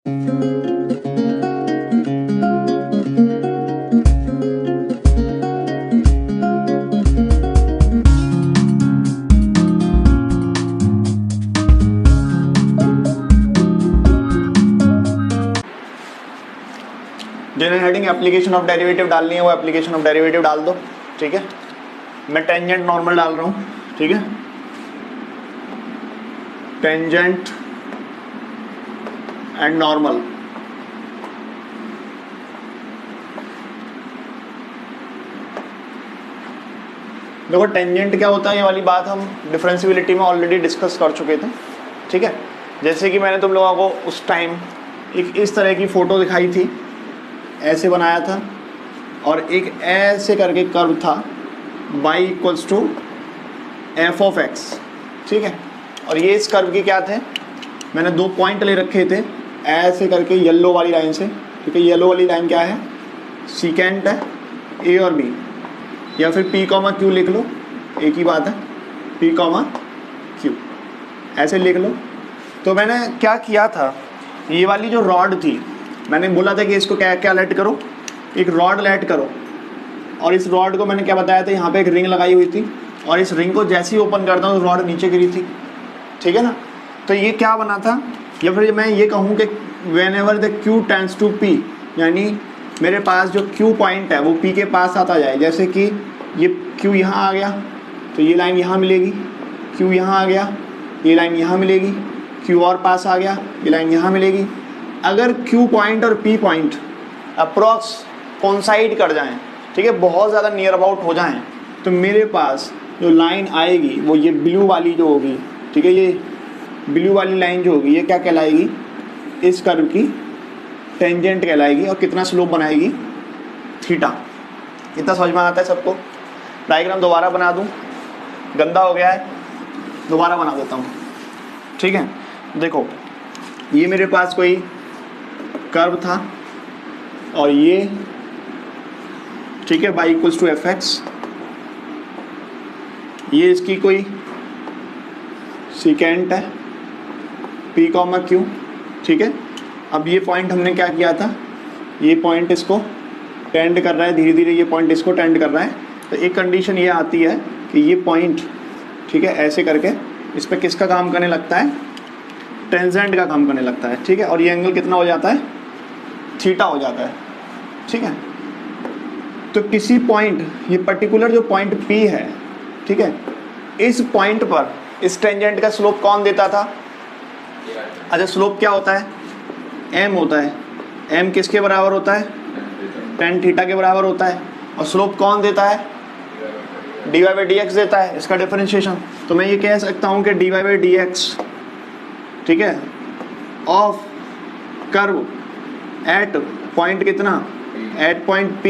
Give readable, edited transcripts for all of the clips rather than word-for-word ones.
जिन्हें heading application of derivative डालनी है वो एप्लीकेशन ऑफ डेरिवेटिव डाल दो, ठीक है। मैं टेंजेंट नॉर्मल डाल रहा हूँ, ठीक है। टेंजेंट एंड नॉर्मल, देखो टेंजेंट क्या होता है, ये वाली बात हम डिफरेंशियबिलिटी में ऑलरेडी डिस्कस कर चुके थे, ठीक है। जैसे कि मैंने तुम लोगों को उस टाइम एक इस तरह की फ़ोटो दिखाई थी, ऐसे बनाया था, और एक ऐसे करके कर्व था y equals to f of x, ठीक है। और ये इस कर्व के क्या थे, मैंने 2 पॉइंट ले रखे थे ऐसे करके येलो वाली लाइन से, ठीक है। येलो वाली लाइन क्या है, सीकेंट है ए और बी, या फिर p कॉमा क्यू लिख लो, एक ही बात है, p कॉमा क्यू ऐसे लिख लो। तो मैंने क्या किया था, ये वाली जो रॉड थी, मैंने बोला था कि इसको क्या क्या लेट करो, एक रॉड लेट करो, और इस रॉड को मैंने क्या बताया था, यहाँ पे एक रिंग लगाई हुई थी, और इस रिंग को जैसे ही ओपन करता हूँ तो रॉड नीचे गिरी थी, ठीक है ना। तो ये क्या बना था, या फिर मैं ये कहूँ कि whenever the Q tends to P, यानी मेरे पास जो क्यू पॉइंट है वो पी के पास आता जाए। जैसे कि ये क्यू यहाँ आ गया तो ये लाइन यहाँ मिलेगी, क्यू यहाँ आ गया ये लाइन यहाँ मिलेगी, क्यू और पास आ गया ये लाइन यहाँ मिलेगी। अगर Q पॉइंट और P पॉइंट अप्रॉक्स कोइंसाइड कर जाएं, ठीक है, बहुत ज़्यादा नियर अबाउट हो जाएं, तो मेरे पास जो लाइन आएगी वो ये ब्लू वाली जो होगी, ठीक है, ये ब्लू वाली लाइन जो होगी ये क्या कहलाएगी, इस कर्व की टेंजेंट कहलाएगी। और कितना स्लोप बनाएगी, थीटा। इतना समझ में आता है सबको। डायग्राम दोबारा बना दूँ, गंदा हो गया है, दोबारा बना देता हूँ, ठीक है। देखो ये मेरे पास कोई कर्व था, और ये, ठीक है, y equals to f x, ये इसकी कोई सीकेंट है p कॉमा क्यू, ठीक है। अब ये पॉइंट हमने क्या किया था, ये पॉइंट इसको टेंड कर रहा है, धीरे धीरे ये पॉइंट इसको टेंड कर रहा है। तो एक कंडीशन ये आती है कि ये पॉइंट, ठीक है, ऐसे करके इस पर किसका काम करने लगता है, टेंजेंट का काम करने लगता है, ठीक है। और ये एंगल कितना हो जाता है, थीटा हो जाता है, ठीक है। तो किसी पॉइंट, ये पर्टिकुलर जो पॉइंट P है, ठीक है, इस पॉइंट पर इस टेंजेंट का स्लोप कौन देता था, अच्छा स्लोप क्या होता है, m होता है। m किसके बराबर होता है, tan थीटा के बराबर होता है। और स्लोप कौन देता है, dy बाई डी एक्स देता है, इसका डिफरेंशिएशन। तो मैं ये कह सकता हूँ कि dy बाई डी एक्स, ठीक है, ऑफ कर्व एट पॉइंट कितना, एट पॉइंट P,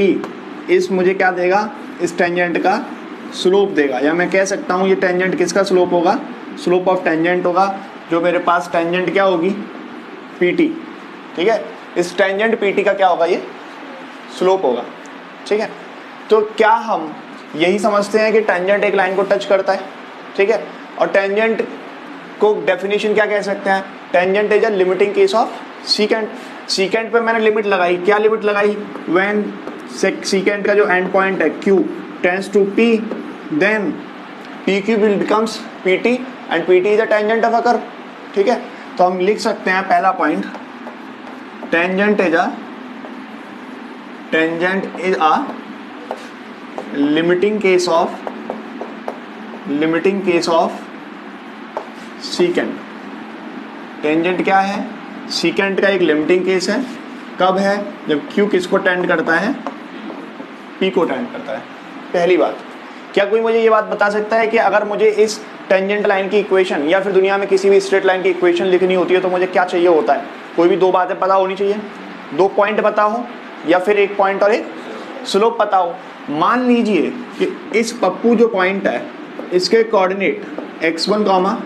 इस मुझे क्या देगा, इस टेंजेंट का स्लोप देगा। या मैं कह सकता हूँ ये टेंजेंट किसका स्लोप होगा, स्लोप ऑफ टेंजेंट होगा, जो मेरे पास टेंजेंट क्या होगी, PT, ठीक है। इस टेंजेंट PT का क्या होगा, ये स्लोप होगा, ठीक है। तो क्या हम यही समझते हैं कि टेंजेंट एक लाइन को टच करता है, ठीक है। और टेंजेंट को डेफिनेशन क्या कह सकते हैं, tangent is a limiting case of secant. Secant पे मैंने लिमिट लगाई, क्या लिमिट लगाई, व्हेन सीकेंट का जो एंड पॉइंट है Q tends to P, then PQ will becomes PT and PT is a tangent of a curve, ठीक है। तो हम लिख सकते हैं पहला point, tangent is a limiting case of secant. Tangent क्या है, सीकेंट का एक लिमिटिंग केस है। कब है, जब Q किसको टेंड करता है, P को टेंड करता है। पहली बात, क्या कोई मुझे ये बात बता सकता है कि अगर मुझे इस टेंजेंट लाइन की इक्वेशन या फिर दुनिया में किसी भी स्ट्रेट लाइन की इक्वेशन लिखनी होती है तो मुझे क्या चाहिए होता है, कोई भी 2 बातें पता होनी चाहिए, 2 पॉइंट पता हो, या फिर एक पॉइंट और एक स्लोप पता हो। मान लीजिए कि इस पप्पू जो पॉइंट है इसके कोऑर्डिनेट x1 कॉमा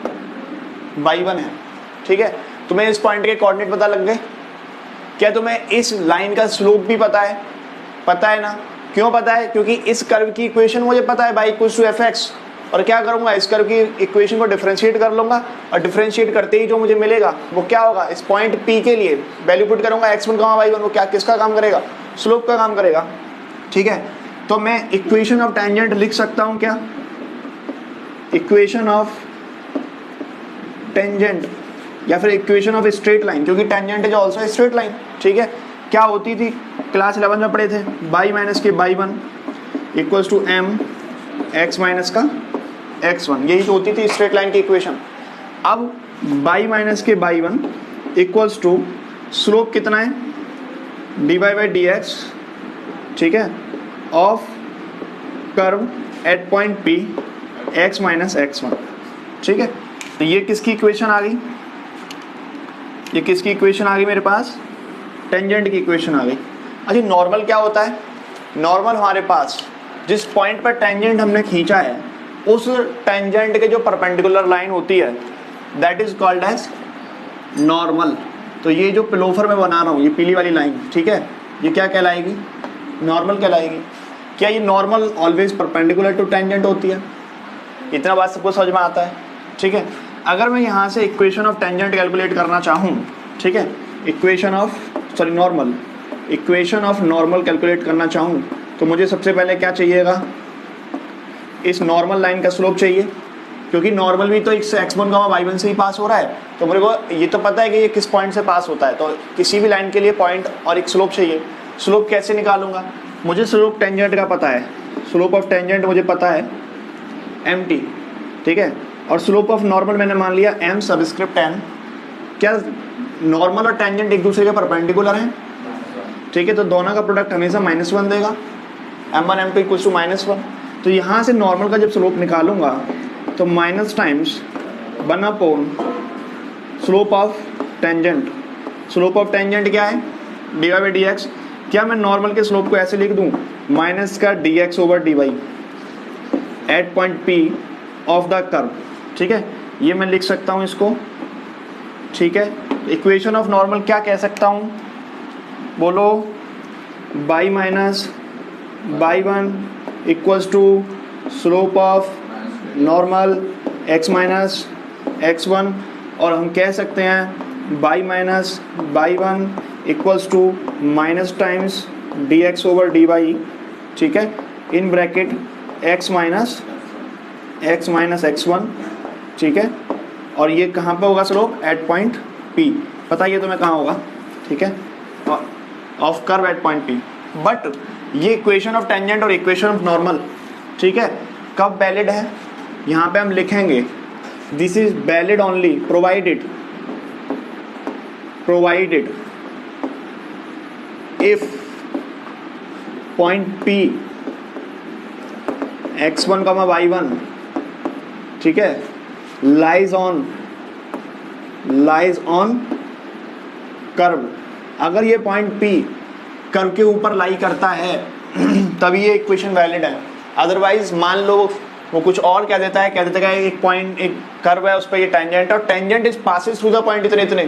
y1 है, ठीक है। तुम्हें इस पॉइंट के कोऑर्डिनेट पता लग गए, क्या तुम्हें इस लाइन का स्लोप भी पता है, पता है ना। क्यों पता है, क्योंकि इस कर्व की इक्वेशन मुझे पता है y equals to f x, और क्या करूंगा, इस कर्व की इक्वेशन को डिफरेंशिएट कर लूंगा और डिफरेंशिएट करते ही जो मुझे मिलेगा वो क्या होगा, इस पॉइंट P के लिए वैल्यू पुट करूंगा x1, y1, वो क्या किसका काम करेगा, स्लोप का काम करेगा। ठीक है, तो मैं इक्वेशन ऑफ टेंजेंट लिख सकता हूं क्या, इक्वेशन ऑफ टेंजेंट या फिर इक्वेशन ऑफ स्ट्रेट लाइन, क्योंकि tangent is also straight line. ठीक है, क्या होती थी, क्लास 11 में पढ़े थे, बाई माइनस के y one equals to m x minus का x1, यही तो होती थी स्ट्रेट लाइन की इक्वेशन। अब बाई माइनस के y one equals to slope कितना है, dy बाई डी एक्स, ठीक है, of curve at point P x minus x1। ठीक है, तो ये किसकी इक्वेशन आ गई, ये किसकी इक्वेशन आ गई मेरे पास, टेंजेंट की इक्वेशन आ गई। अच्छा, नॉर्मल क्या होता है, नॉर्मल हमारे पास जिस पॉइंट पर टेंजेंट हमने खींचा है उस टेंजेंट के जो परपेंडिकुलर लाइन होती है that is called as normal. तो ये जो पिलोफर में बना रहा हूँ, ये पीली वाली लाइन, ठीक है, ये क्या कहलाएगी, नॉर्मल कहलाएगी। क्या ये normal always perpendicular to tangent होती है, इतना बात सबको समझ में आता है। ठीक है, अगर मैं यहाँ से इक्वेशन ऑफ टेंजेंट कैलकुलेट करना चाहूँ, ठीक है, इक्वेशन ऑफ नॉर्मल कैलकुलेट करना चाहूँ तो मुझे सबसे पहले क्या चाहिएगा, इस नॉर्मल लाइन का स्लोप चाहिए, क्योंकि नॉर्मल भी तो इस x1, y1 से ही पास हो रहा है। तो मेरे को ये तो पता है कि ये किस पॉइंट से पास होता है, तो किसी भी लाइन के लिए पॉइंट और एक स्लोप चाहिए। स्लोप कैसे निकालूंगा, मुझे स्लोप टेंजेंट का पता है, स्लोप ऑफ टेंजेंट मुझे पता है mt, ठीक है, और स्लोप ऑफ नॉर्मल मैंने मान लिया m सबस्क्रिप्ट n। क्या नॉर्मल और टेंजेंट एक दूसरे के परपेंडिकुलर हैं, ठीक है, तो दोनों का प्रोडक्ट हमेशा -1 देगा, m1 m2 इक्वल्स टू -1। तो यहाँ से नॉर्मल का जब स्लोप निकालूंगा तो minus times 1/, slope of tangent, slope of tangent क्या है, dy बाई डी एक्स। क्या मैं नॉर्मल के स्लोप को ऐसे लिख दूँ, माइनस का dx over dy at point P of the curve. ठीक है, ये मैं लिख सकता हूँ इसको। ठीक है, इक्वेशन ऑफ नॉर्मल क्या कह सकता हूँ, बोलो, y minus y one equals to slope of normal x minus x1, और हम कह सकते हैं y minus y one equals to minus times dx over dy, ठीक है, in bracket x minus x1, ठीक है, और ये कहाँ पे होगा स्लोप, एट पॉइंट P, बताइए तुम्हें कहाँ होगा, ठीक है, of curve at point P। But ये इक्वेशन ऑफ टेंजेंट और इक्वेशन ऑफ नॉर्मल, ठीक है, कब वैलिड है, यहाँ पे हम लिखेंगे this is valid only provided if point P x1, y1, ठीक है, लाइज ऑन कर्व। अगर ये पॉइंट P कर्व के ऊपर लाई करता है तभी ये इक्वेशन वैलिड है। अदरवाइज मान लो वो कुछ और कह देता है, एक पॉइंट, एक कर्व है, उस पर ये टेंजेंट, और tangent is passes through the point इतने,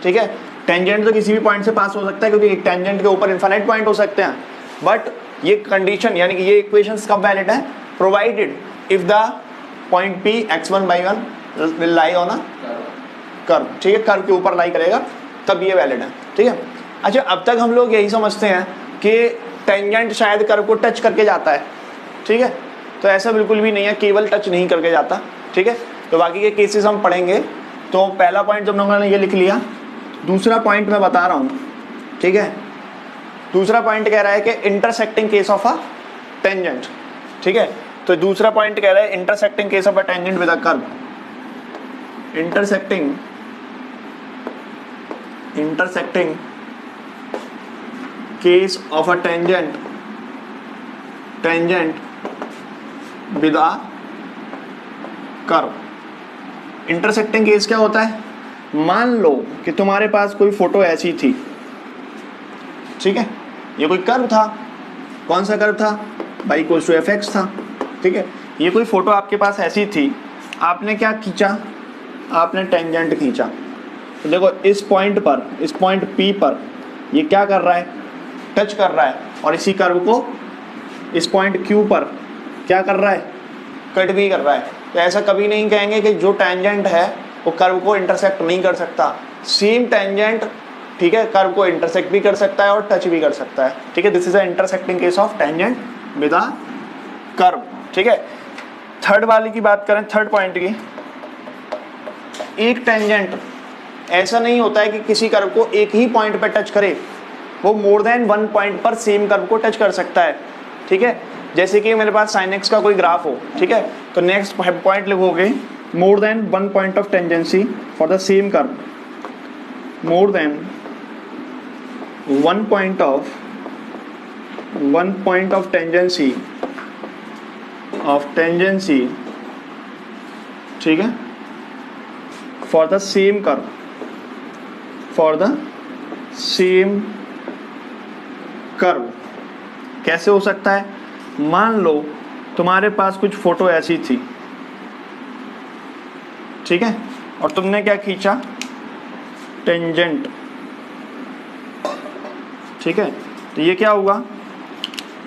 ठीक है, टेंजेंट तो किसी भी पॉइंट से पास हो सकता है क्योंकि एक टेंजेंट के ऊपर इनफाइनाइट पॉइंट हो सकते हैं। बट ये कंडीशन यानी कि ये इक्वेशंस कब वैलिड है, provided if the point P x1 y1 will lie on a curve, ठीक है, कर्व के ऊपर लाई करेगा तब ये वैलिड है। ठीक है, अच्छा, अब तक हम लोग यही समझते हैं कि टेंजेंट शायद कर्व को टच करके जाता है, ठीक है, तो ऐसा बिल्कुल भी नहीं है, केवल टच नहीं करके जाता। ठीक है, तो बाकी के केसेस हम पढ़ेंगे। तो पहला पॉइंट जब लोगों ने ये लिख लिया, दूसरा पॉइंट मैं बता रहा हूँ, ठीक है, दूसरा पॉइंट कह रहा है कि intersecting case of a tangent, ठीक है, तो दूसरा पॉइंट कह रहा है intersecting case of a tangent with a curve, intersecting case of a tangent with a curve. Intersecting case क्या होता है, मान लो कि तुम्हारे पास कोई फोटो ऐसी थी, ठीक है, ये कोई कर्व था, कौन सा कर्व था, y इक्वल्स टू fx था, ठीक है, ये कोई फोटो आपके पास ऐसी थी, आपने क्या खींचा, आपने टेंजेंट खींचा, तो देखो इस पॉइंट P पर ये क्या कर रहा है, टच कर रहा है, और इसी कर्व को इस पॉइंट Q पर क्या कर रहा है, कट भी कर रहा है। तो ऐसा कभी नहीं कहेंगे कि जो टेंजेंट है वो कर्व को इंटरसेक्ट नहीं कर सकता। सेम टेंजेंट, ठीक है, कर्व को इंटरसेक्ट भी कर सकता है और टच भी कर सकता है, ठीक है। This is a intersecting case of tangent with a curve, ठीक है। थर्ड वाले की बात करें, थर्ड पॉइंट की, एक टेंजेंट ऐसा नहीं होता है कि किसी कर्व को एक ही पॉइंट पर टच करे, वो मोर देन वन पॉइंट पर सेम कर्व को टच कर सकता है, ठीक है। जैसे कि मेरे पास sin x का कोई ग्राफ हो, ठीक है, तो नेक्स्ट पॉइंट लिखोगे more than one point of tangency for the same curve, more than one point of tangency, ठीक है, for the same curve, for the same curve. कैसे हो सकता है? मान लो तुम्हारे पास कुछ फोटो ऐसी थी, ठीक है, और तुमने क्या खींचा, टेंजेंट, ठीक है। तो ये क्या हुआ,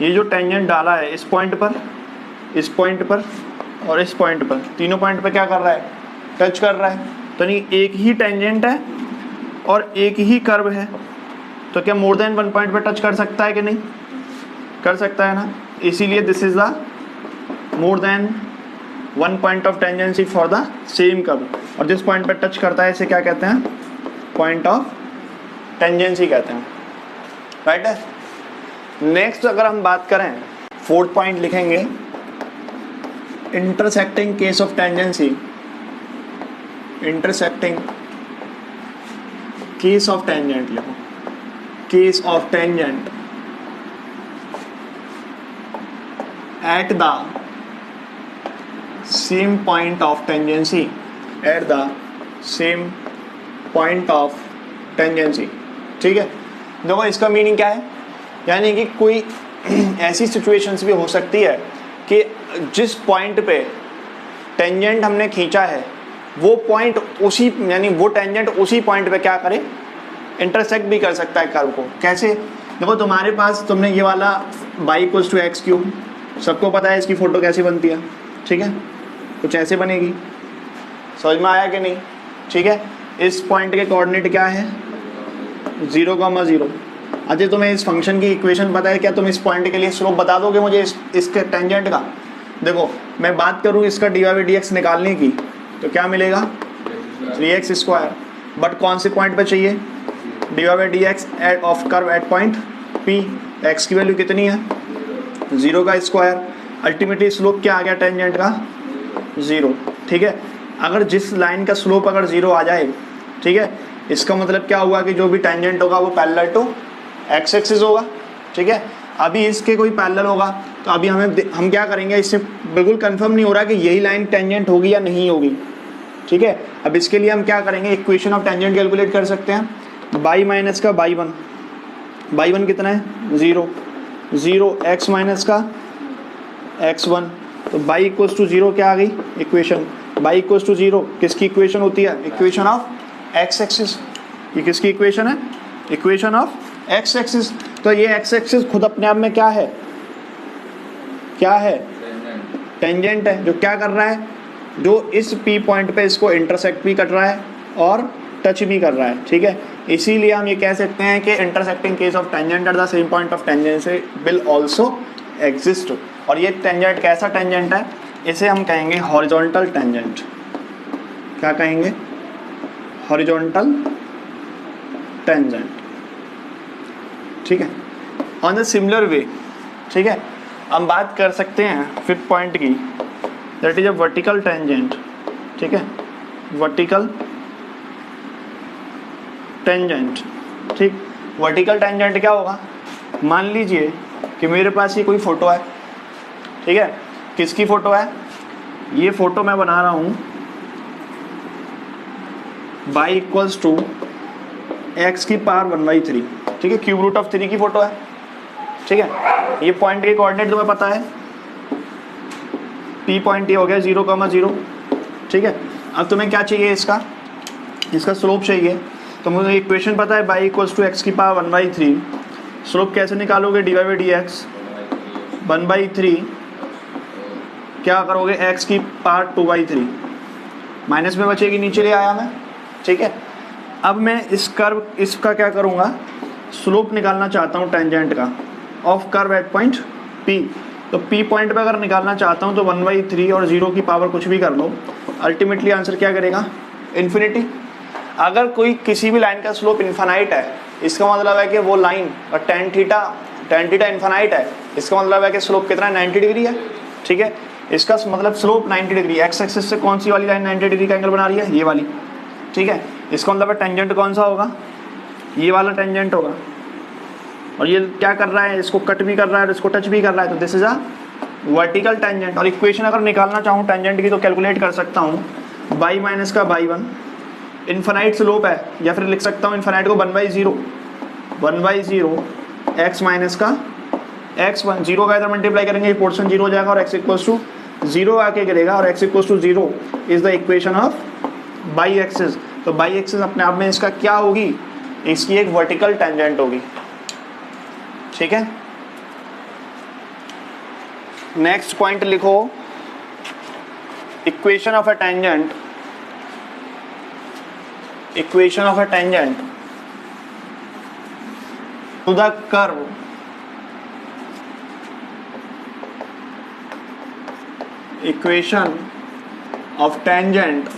ये जो टेंजेंट डाला है इस पॉइंट पर, इस पॉइंट पर और इस पॉइंट पर, तीनों पॉइंट पर क्या कर रहा है, टच कर रहा है। तो नहीं, एक ही टेंजेंट है और एक ही कर्व है, तो क्या मोर देन वन पॉइंट पर टच कर सकता है कि नहीं, कर सकता है ना। इसीलिए this is the more than one point of tangency for the same curve, और जिस पॉइंट पर टच करता है इसे क्या कहते हैं, पॉइंट ऑफ टेंजेंसी कहते हैं, राइट है। नेक्स्ट अगर हम बात करें, फोर्थ पॉइंट लिखेंगे intersecting case of tangency, intersecting case of tangent लिखो, case of tangent at the same point of tangency, at the same point of tangency, ठीक है। देखो इसका मीनिंग क्या है, यानी कि कोई ऐसी सिचुएशंस भी हो सकती है कि जिस पॉइंट पे टेंजेंट हमने खींचा है वो पॉइंट उसी, यानी वो टेंजेंट उसी पॉइंट पे क्या करे, इंटरसेक्ट भी कर सकता है कर्व को। कैसे? देखो तुम्हारे पास, तुमने ये वाला y = x³, सबको पता है इसकी फ़ोटो कैसी बनती है, ठीक है, कुछ ऐसे बनेगी, समझ में आया कि नहीं, ठीक है। इस पॉइंट के कोऑर्डिनेट क्या है, 0,0। अच्छा, तुम्हें इस फंक्शन की इक्वेशन पता है क्या, तुम इस पॉइंट के लिए स्लोप बता दोगे मुझे इसके टेंजेंट का। देखो मैं बात करूँ इसका dy/dx निकालने की, तो क्या मिलेगा, 3x², बट कौन से पॉइंट पर चाहिए, dy/dx of curve at point P, x की वैल्यू कितनी है, 0²। अल्टीमेटली स्लोप क्या आ गया टेंजेंट का, 0, ठीक है। अगर जिस लाइन का स्लोप अगर 0 आ जाए, ठीक है, इसका मतलब क्या हुआ कि जो भी टेंजेंट होगा वो पैरेलल टू एक्स एक्सिस होगा, ठीक है। अभी इसके कोई पैरेलल होगा, तो अभी हम क्या करेंगे, इससे बिल्कुल कंफर्म नहीं हो रहा कि यही लाइन टेंजेंट होगी या नहीं होगी, ठीक है। अब इसके लिए हम क्या करेंगे, इक्वेशन ऑफ टेंजेंट कैलकुलेट कर सकते हैं, बाई माइनस का बाई 1, बाई 1 कितना है, 0, x माइनस का x1, तो बाई = 0 क्या आ गई इक्वेशन, बाई = 0 किसकी इक्वेशन होती है, इक्वेशन ऑफ एक्स एक्सिस। ये किसकी इक्वेशन है, इक्वेशन ऑफ एक्स एक्सिस। तो ये एक्स एक्सिस खुद अपने आप में क्या है, क्या है, टेंजेंट है, जो क्या कर रहा है, जो इस P पॉइंट पे इसको इंटरसेक्ट भी कर रहा है और टच भी कर रहा है, ठीक है। इसीलिए हम ये कह सकते हैं कि intersecting case of tangent at the same point of tangency will also exist. और ये टेंजेंट कैसा टेंजेंट है, इसे हम कहेंगे हॉरिजॉन्टल टेंजेंट। क्या कहेंगे, हॉरिजॉन्टल टेंजेंट, ठीक है। ऑन द सिमिलर वे, ठीक है, हम बात कर सकते हैं फिफ्थ पॉइंट की, that is a vertical tangent, ठीक है, वर्टिकल टेंजेंट, ठीक। वर्टिकल टेंजेंट क्या होगा, मान लीजिए कि मेरे पास ये कोई फ़ोटो है, ठीक है, किसकी फ़ोटो है, ये फ़ोटो मैं बना रहा हूँ y = x⁻⁴, ठीक है, √3 की फ़ोटो है, ठीक है। ये पॉइंट के कोऑर्डिनेट तुम्हें पता है, P पॉइंट ये हो गया 0,0, ठीक है। अब तुम्हें क्या चाहिए, इसका स्लोप चाहिए, तो मुझे इक्वेशन पता है y = x⁻⁴। स्लोप कैसे निकालोगे, dy/dx 1/3 क्या करोगे, x की पावर 2/3 माइनस में बचेगी, नीचे ले आया मैं, ठीक है। अब मैं इस कर्व इसका क्या करूँगा, स्लोप निकालना चाहता हूँ टेंजेंट का of curve at point P। तो P पॉइंट पे अगर निकालना चाहता हूँ तो 1/3 और 0 की पावर कुछ भी कर लो, अल्टीमेटली आंसर क्या करेगा, इन्फिनिटी। अगर कोई किसी भी लाइन का स्लोप इन्फानाइट है, इसका मतलब है कि वो लाइन और टेन थीटा इन्फानाइट है, इसका मतलब है कि स्लोप कितना है, 90 डिग्री है, ठीक है। इसका मतलब स्लोप 90 डिग्री, एक्स एक्सिस से कौन सी वाली लाइन 90 डिग्री का एंगल बना रही है, ये वाली, ठीक है। इसका मतलब टेंजेंट कौन सा होगा, ये वाला टेंजेंट होगा। और ये क्या कर रहा है, इसको कट भी कर रहा है और इसको टच भी कर रहा है, तो this is a vertical tangent. और इक्वेशन अगर निकालना चाहूँ टेंजेंट की तो कैलकुलेट कर सकता हूँ, बाई माइनस का बाई 1, इन्फानाइट स्लोप है, या फिर लिख सकता हूँ इन्फानाइट को 1/0 एक्स माइनस का x1, 0 का इधर मल्टीप्लाई करेंगे, पोर्शन 0 हो जाएगा और x इक्वल्स टू 0 आके गिरेगा, और x equals to 0 is the equation of y axis. तो बाई एक्सिस अपने आप में इसका क्या होगी, इसकी एक वर्टिकल टेंजेंट होगी, ठीक है। नेक्स्ट पॉइंट लिखो, equation of a tangent to the curve equation of tangent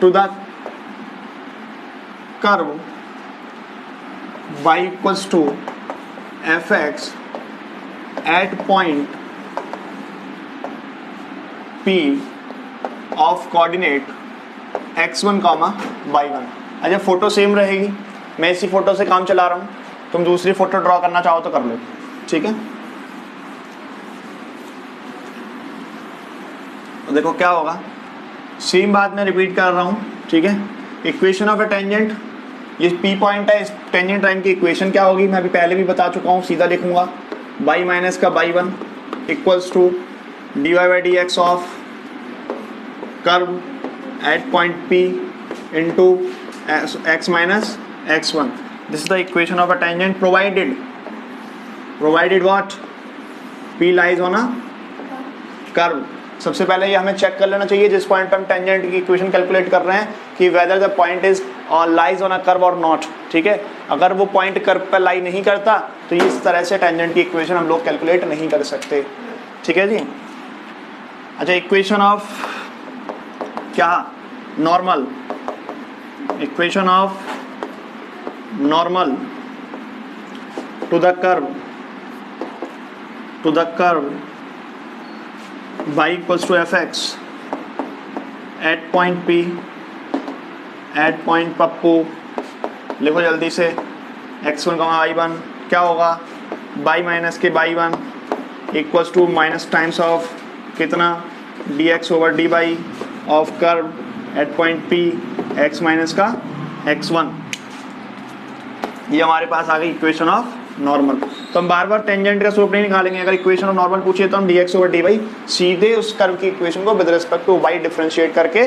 to the curve y equals to fx at point P of coordinate x1, y1। अच्छा, फोटो सेम रहेगी, मैं इसी फोटो से काम चला रहा हूँ, तुम दूसरी फोटो ड्रॉ करना चाहो तो कर लो, ठीक है। तो देखो क्या होगा, सेम बात मैं रिपीट कर रहा हूँ, ठीक है। इक्वेशन ऑफ अ टेंजेंट, ये P पॉइंट है, इस टेंजेंट लाइन की इक्वेशन क्या होगी, मैं अभी पहले भी बता चुका हूँ, सीधा लिखूंगा बाई माइनस का y 1 equals to dy/dx of curve at point P into x minus x1। This is the equation of a tangent provided what, P lies on a curve. सबसे पहले ये हमें चेक कर लेना चाहिए जिस पॉइंट पर हम टेंजेंट की इक्वेशन कैलकुलेट कर रहे हैं कि whether the point is lies on a curve और नॉट, ठीक है। अगर वो पॉइंट कर्व पर लाई नहीं करता तो ये इस तरह से टेंजेंट की इक्वेशन हम लोग कैलकुलेट नहीं कर सकते, ठीक है जी। अच्छा, इक्वेशन ऑफ क्या, normal, equation of normal to the curve y equals to fx at point P at point Pappu, लिखो जल्दी से, x1, y1 क्या होगा, बाई माइनस के y 1 equals to minus times of कितना, dx over dy of curve at point P x minus का x1। ये हमारे पास आ गई इक्वेशन ऑफ नॉर्मल। तो हम बार बार टेंजेंट का स्लोप नहीं निकालेंगे, अगर इक्वेशन ऑफ नॉर्मल पूछिए तो हम dx ओवर dy सीधे उस कर्व की इक्वेशन को with respect to y differentiate करके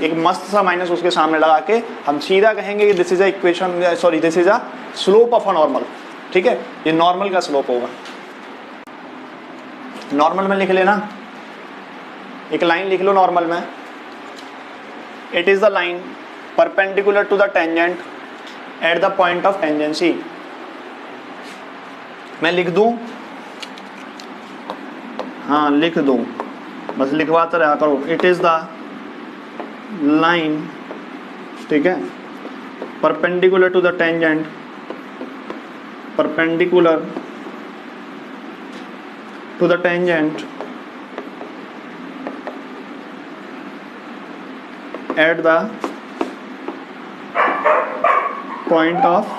एक मस्त सा माइनस उसके सामने लगा के हम सीधा कहेंगे कि this is a equation, sorry this is a slope of a normal, ठीक है। ये नॉर्मल का स्लोप होगा। नॉर्मल में लिख लेना, एक लाइन लिख लो नॉर्मल में, it is the line perpendicular to the tangent at the point of tangency. मैं लिख दूं, हाँ लिख दूं, बस लिखवाते रहा करो, इट इज द लाइन, ठीक है, perpendicular to the tangent, perpendicular to the tangent at the point of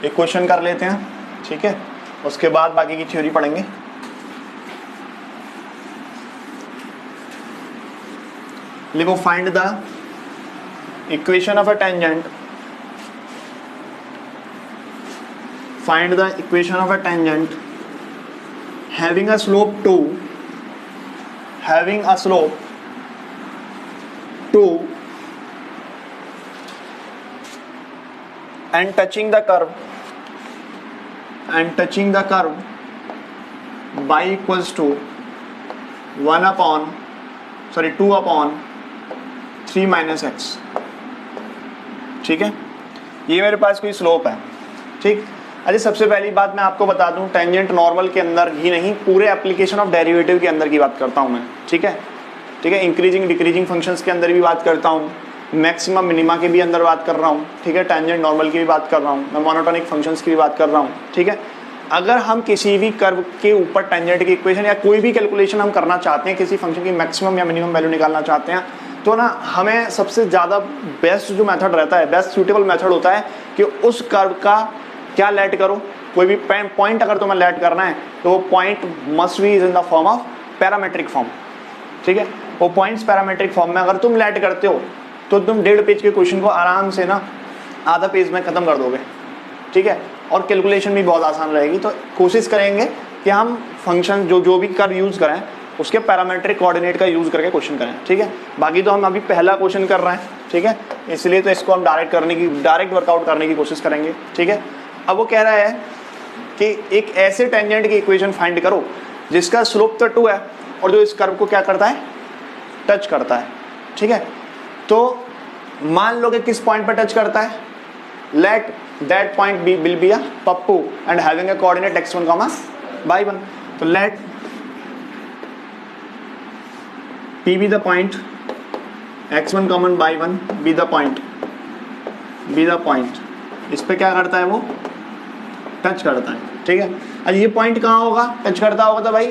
equation कर लेते हैं, ठीक है, उसके बाद बाकी की थ्योरी पढ़ेंगे। लिखो find the equation of a tangent, find the equation of a tangent having a slope 2 having a slope 2 and touching the curve y equals to 2 upon 3 minus x। ठीक है, ये मेरे पास कोई स्लोप है। ठीक, अच्छा सबसे पहली बात मैं आपको बता दूं, टेंजेंट नॉर्मल के अंदर ही नहीं, पूरे एप्लीकेशन ऑफ डेरिवेटिव के अंदर की बात करता हूं मैं। ठीक है, इंक्रीजिंग डिक्रीजिंग फंक्शंस के अंदर भी बात करता हूं, मैक्सिमम मिनिमा के भी अंदर बात कर रहा हूं। ठीक है, टेंजेंट नॉर्मल की भी बात कर रहा हूं मैं, मोनोटोनिक फंक्शंस की भी बात कर रहा हूं। ठीक है, अगर हम किसी भी कर्व के ऊपर टेंजेंट की इक्वेशन या कोई भी कैलकुलेशन हम करना चाहते हैं, किसी फंक्शन की मैक्सिमम या मिनिमम वैल्यू निकालना चाहते हैं, तो ना हमें सबसे ज़्यादा बेस्ट जो मेथड रहता है, बेस्ट सूटेबल मेथड होता है कि उस कर्व का क्या लेट करो, कोई भी पॉइंट अगर तुम्हें लेट करना है तो वो point must be is in the form of parametric form. ठीक है, वो पॉइंट्स पैरामेट्रिक फॉर्म में अगर तुम लेट करते हो तो तुम 1.5 पेज के क्वेश्चन को आराम से ना आधा पेज में ख़त्म कर दोगे। ठीक है, और कैलकुलेशन भी बहुत आसान रहेगी। तो कोशिश करेंगे कि हम फंक्शन जो भी कर्व यूज़ करें उसके पैरामेट्रिक कोऑर्डिनेट का यूज़ करके क्वेश्चन करें। ठीक है, बाकी तो हम अभी पहला क्वेश्चन कर रहे हैं। ठीक है, इसलिए तो इसको हम डायरेक्ट वर्कआउट करने की कोशिश करेंगे। ठीक है, अब वो कह रहा है कि एक ऐसे टेंजेंट की इक्वेशन फाइंड करो जिसका स्लोप तो 2 है और जो इस कर्व को क्या करता है, टच करता है। ठीक है, तो मान लो कि किस पॉइंट पर टच करता है, let that point will be a Pappu and having a coordinate x1, y1। तो late P be the point, x1, y1 be the point। इस पे क्या करता है, वो टच करता है। ठीक है, अब ये पॉइंट कहाँ होगा, टच करता होगा तो भाई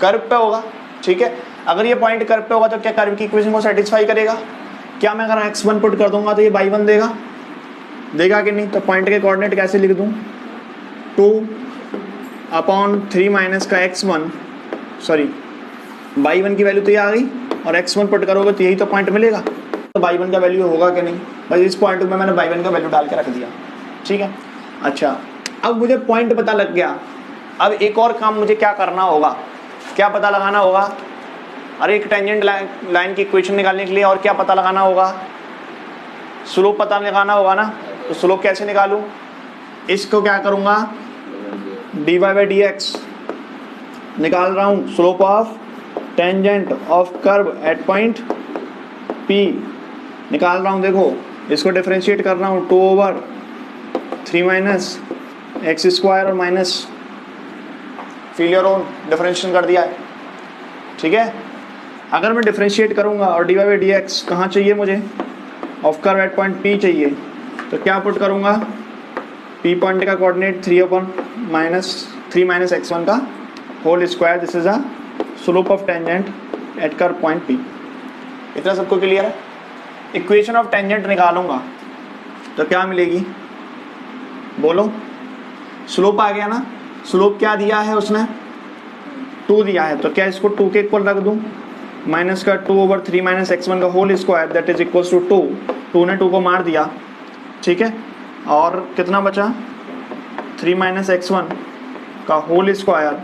कर्व पे होगा। ठीक है, अगर ये पॉइंट कर्व पे होगा तो क्या कर्व की इक्वेशन को सेटिस्फाई करेगा? क्या मैं अगर x1 पुट कर दूंगा तो ये y1 देगा कि नहीं? तो पॉइंट के कोऑर्डिनेट कैसे लिख दूं, 2/3 माइनस का x1, सॉरी y1 की वैल्यू तो ये आ गई और x1 पुट करोगे तो यही तो पॉइंट मिलेगा। तो y1 का वैल्यू होगा कि नहीं? बस इस पॉइंट में मैंने y1 का वैल्यू डाल के रख दिया। ठीक है, अच्छा अब मुझे पॉइंट पता लग गया। अब एक और काम मुझे क्या करना होगा, क्या पता लगाना होगा? अरे एक टेंजेंट लाइन की इक्वेशन निकालने के लिए और क्या पता लगाना होगा, स्लोप पता लगाना होगा ना। तो स्लोप कैसे निकालूं? इसको क्या करूंगा, dy/dx निकाल रहा हूं, slope of tangent of curve at point P निकाल रहा हूं। देखो इसको डिफरेंशिएट कर रहा हूं, 2/3 माइनस x² और minus feel your own, differentiation कर दिया है। ठीक है, अगर मैं डिफरेंशिएट करूंगा और dy/dx कहाँ चाहिए मुझे, of curve at point P चाहिए, तो क्या पुट करूंगा, P पॉइंट का कोऑर्डिनेट 3 माइनस x1 का whole square, this is a slope of tangent at curve point P। इतना सबको क्लियर है? इक्वेशन ऑफ टेंजेंट निकालूंगा तो क्या मिलेगी, बोलो? स्लोप आ गया ना, स्लोप क्या दिया है उसने, 2 दिया है, तो क्या इसको 2 के इक्वल रख दूं, माइनस का 2/3 माइनस x1 का whole square that is equals to 2 ने 2 को मार दिया। ठीक है, और कितना बचा, 3 माइनस x1 का होल स्क्वायर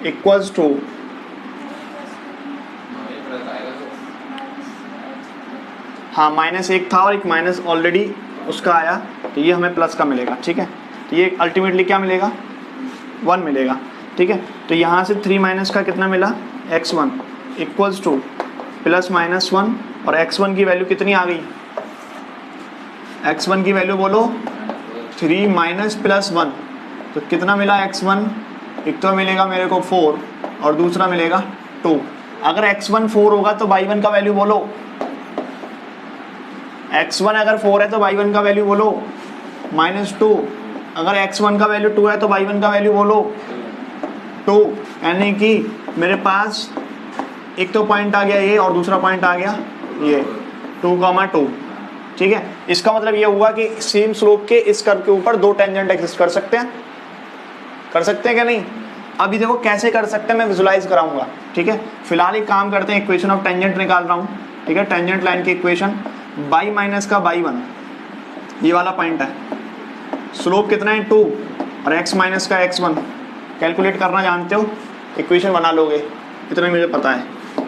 इक्वल्स टू हाँ -1 था और एक माइनस ऑलरेडी उसका आया, तो ये हमें प्लस का मिलेगा। ठीक है, तो ये अल्टीमेटली क्या मिलेगा, 1 मिलेगा। ठीक है, तो यहाँ से 3 माइनस का कितना मिला, x1 इक्वल्स टू +-1 और x1 की वैल्यू कितनी आ गई, x1 की वैल्यू बोलो 3 माइनस +1, तो कितना मिला x1, एक तो मिलेगा मेरे को 4 और दूसरा मिलेगा 2। अगर x1 4 होगा तो y1 का वैल्यू बोलो, x1 अगर 4 है तो y1 का वैल्यू बोलो -2, अगर x1 का वैल्यू 2 है तो y1 का वैल्यू बोलो 2, यानी कि मेरे पास एक तो पॉइंट आ गया ये और दूसरा पॉइंट आ गया ये 2,2। ठीक है, इसका मतलब ये हुआ कि सेम स्लोप के इस कर्व के ऊपर 2 टेंजेंट एग्जिस्ट कर सकते हैं, क्या नहीं? अभी देखो कैसे कर सकते हैं, मैं विजुलाइज कराऊंगा। ठीक है, फिलहाल एक काम करते हैं, इक्वेशन ऑफ टेंजेंट निकाल रहा हूँ। ठीक है, टेंजेंट लाइन की इक्वेशन, y माइनस का y1 ये वाला पॉइंट है, स्लोप कितना है 2 और x माइनस का x1 कैलकुलेट करना जानते हो, इक्वेशन बना लोगे, इतना मुझे पता है।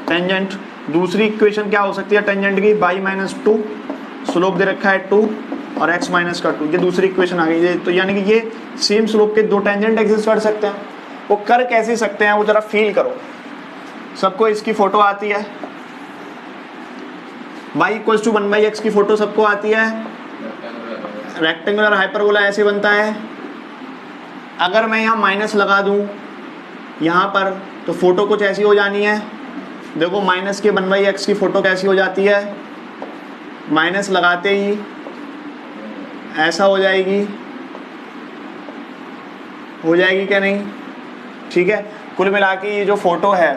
टेंजेंट दूसरी इक्वेशन क्या हो सकती है टेंजेंट की, y-2, स्लोप दे रखा है 2, और x माइनस का 2, ये दूसरी इक्वेशन आ गई। ये तो यानी कि ये सेम स्लोप के दो टेंजेंट एग्जिस्ट कर सकते हैं। वो कर कैसे सकते हैं वो जरा फील करो। सबको इसकी फोटो आती है, y इक्वल्स टू 1/x की फोटो सबको आती है। रेक्टेंगुलर हाइपरबोला ऐसे बनता है। अगर मैं यहाँ माइनस लगा दूँ यहाँ पर तो फोटो कुछ ऐसी हो जानी है। देखो माइनस के 1/x की फोटो कैसी हो जाती है, माइनस लगाते ही ऐसा हो जाएगी क्या नहीं? ठीक है, कुल मिला के ये जो फोटो है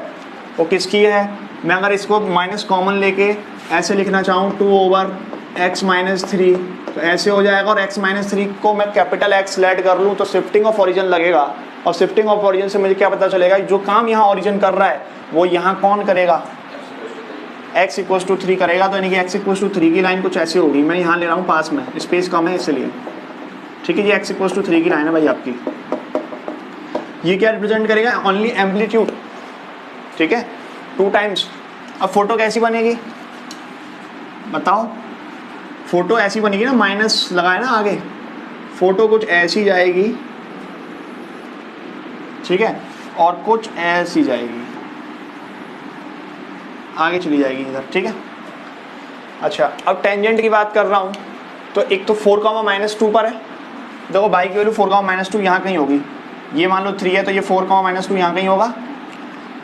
वो किसकी है? मैं अगर इसको माइनस कॉमन लेके ऐसे लिखना चाहूँ 2/x-3 तो ऐसे हो जाएगा। और x-3 को मैं कैपिटल X लेट कर लूँ तो शिफ्टिंग ऑफ ओरिजिन लगेगा। और शिफ्टिंग ऑफ ओरिजिन से मुझे क्या पता चलेगा, जो काम यहाँ ओरिजिन कर रहा है वो यहाँ कौन करेगा? x इक्वल्स टू 3 करेगा। तो यानी कि x इक्वल्स टू 3 की लाइन कुछ ऐसी होगी। मैं यहाँ ले रहा हूँ पास में, स्पेस कम है इसलिए। ठीक है, ये x इक्वल्स टू 3 की लाइन है भाई आपकी। ये क्या रिप्रेजेंट करेगा? Only amplitude. ठीक है, 2 टाइम्स। अब फोटो कैसी बनेगी बताओ? फोटो ऐसी बनेगी ना, माइनस लगाए ना आगे, फोटो कुछ ऐसी जाएगी। ठीक है, और कुछ ऐसी जाएगी, आगे चली जाएगी इधर। ठीक है, अच्छा अब टेंजेंट की बात कर रहा हूँ तो एक तो 4,-2 पर है। देखो बाई की वैल्यू 4,-2 यहाँ कहीं होगी। ये मान लो 3 है तो ये 4,-2 यहाँ कहीं होगा।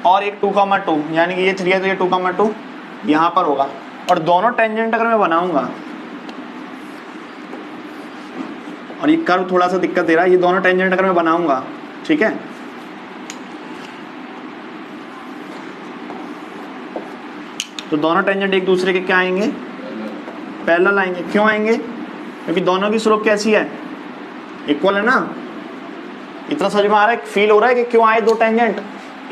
और एक 2,2 यानी कि ये 3 है तो ये 2,2 यहाँ पर होगा। और दोनों टेंजेंट अगर मैं बनाऊंगा, और ये कर्व थोड़ा सा दिक्कत दे रहा है, ये दोनों टेंजेंट अगर मैं बनाऊंगा, ठीक है, तो दोनों टेंजेंट एक दूसरे के क्या आएंगे? पैरेलल आएंगे। क्यों आएंगे? क्योंकि दोनों की स्लोप कैसी है? इक्वल है ना। इतना समझ में आ रहा है, फील हो रहा है कि क्यों आए 2 टेंजेंट?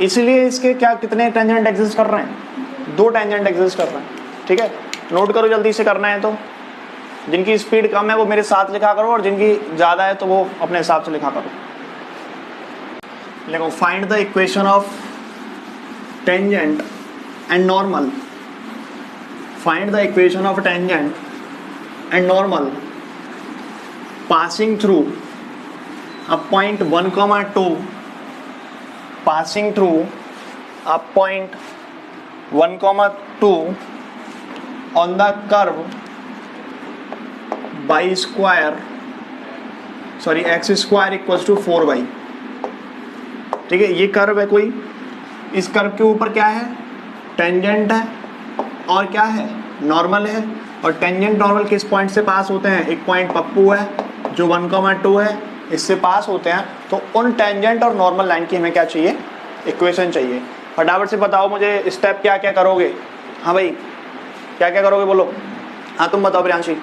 इसलिए इसके क्या कितने टेंजेंट एग्जिस्ट कर रहे हैं? 2 टेंजेंट एग्जिस्ट कर रहे हैं। ठीक है, नोट करो जल्दी से करना है तो। जिनकी स्पीड कम है वो मेरे साथ लिखा करो, और जिनकी ज़्यादा है तो वो अपने हिसाब से लिखा करो। देखो, find the equation of tangent and normal. Find the equation of tangent and normal passing through a point 1,2, passing through a point 1,2 on the curve x square equals to 4y। ठीक है, ये कर्व है कोई, इस curve के ऊपर क्या है? टेंजेंट है और क्या है? नॉर्मल है। और टेंजेंट नॉर्मल किस पॉइंट से पास होते हैं? एक पॉइंट पप्पू है जो 1,2 है, इससे पास होते हैं। तो उन टेंजेंट और नॉर्मल लाइन की हमें क्या चाहिए? इक्वेशन चाहिए। फटाफट से बताओ मुझे स्टेप क्या क्या करोगे। हाँ भाई, क्या क्या करोगे बोलो। हाँ तुम बताओ प्रियांशी।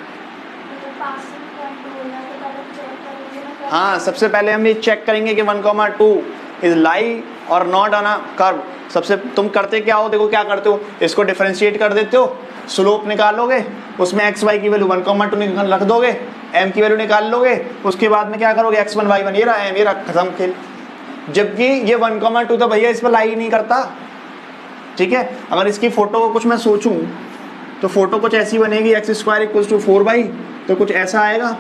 हाँ, सबसे पहले हम ये चेक करेंगे कि 1,2 इज लाई और नॉट ऑन अ कर्व। सबसे तुम करते क्या हो? देखो क्या करते हो, इसको डिफरेंशिएट कर देते हो, स्लोप निकालोगे, उसमें एक्स वाई की वैल्यू 1,2 रख दोगे, एम की वैल्यू निकाल लोगे, उसके बाद में क्या करोगे? x1 y1 ये रहा, ये रहा, खत्म खेल। जबकि ये 1,2 तो भैया इस पर लाई ही नहीं करता। ठीक है, अगर इसकी फोटो को कुछ मैं सोचूं तो फोटो कुछ ऐसी बनेगी, x square equals to 4y, तो कुछ ऐसा आएगा।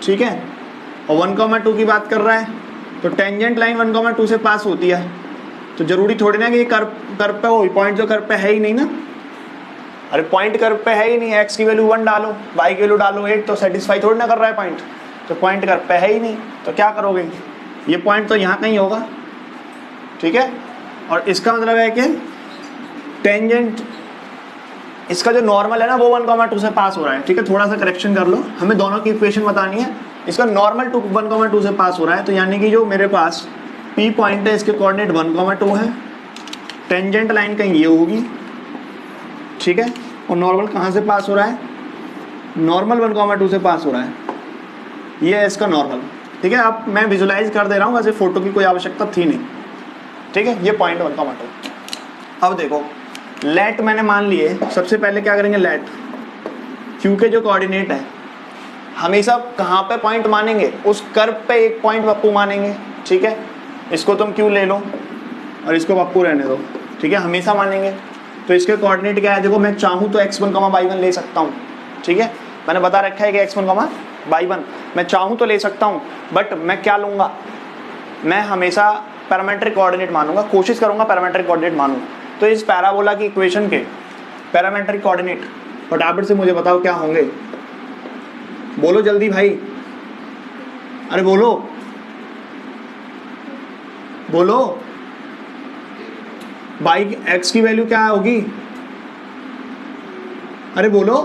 ठीक है, और 1,2 की बात कर रहा है तो टेंजेंट लाइन 1,2 से पास होती है, तो जरूरी थोड़ी ना कि ये कर्व पे हो। पॉइंट जो कर्व पे है ही नहीं ना। अरे पॉइंट कर्व पे है ही नहीं, x की वैल्यू 1 डालो, y की वैल्यू डालो 8, तो सेटिस्फाई थोड़ी ना कर रहा है पॉइंट। तो पॉइंट कर्व पे है ही नहीं, तो क्या करोगे? ये पॉइंट तो यहाँ कहीं होगा। ठीक है, और इसका मतलब है कि टेंजेंट इसका जो नॉर्मल है ना वो 1,2 से पास हो रहा है। ठीक है, थोड़ा सा करेक्शन कर लो, हमें दोनों की इक्वेशन बतानी है। इसका नॉर्मल 1,2 से पास हो रहा है, तो यानी कि जो मेरे पास P पॉइंट है इसके कोऑर्डिनेट 1,2 है, टेंजेंट लाइन कहीं ये होगी। ठीक है, और नॉर्मल कहाँ से पास हो रहा है? नॉर्मल 1,2 से पास हो रहा है, ये है इसका नॉर्मल। ठीक है, अब मैं विजुलाइज कर दे रहा हूँ, वैसे फोटो की कोई आवश्यकता थी नहीं। ठीक है, ये पॉइंट 1,2। अब देखो, लेट मैंने मान लिए। सबसे पहले क्या करेंगे? लेट क्यू के जो कोऑर्डिनेट है हमेशा कहाँ पे पॉइंट मानेंगे? उस कर्व पे एक पॉइंट पप्पू मानेंगे। ठीक है, इसको तुम क्यू ले लो और इसको पप्पू रहने दो। ठीक है, हमेशा मानेंगे। तो इसके कोऑर्डिनेट क्या है, देखो मैं चाहूँ तो x1, y1 ले सकता हूँ, ठीक है, मैंने बता रखा है कि x1, y1 मैं चाहूँ तो ले सकता हूँ, बट मैं क्या लूँगा, मैं हमेशा पैरामीट्रिक कोऑर्डिनेट मानूंगा, कोशिश करूँगा पैरामीट्रिक कोऑर्डिनेट मानूँ। तो इस पैराबोला की इक्वेशन के पैरामीट्रिक कोऑर्डिनेट फटाफट से मुझे बताओ क्या होंगे, बोलो जल्दी भाई, अरे बोलो बोलो, बाई एक्स की वैल्यू क्या होगी, अरे बोलो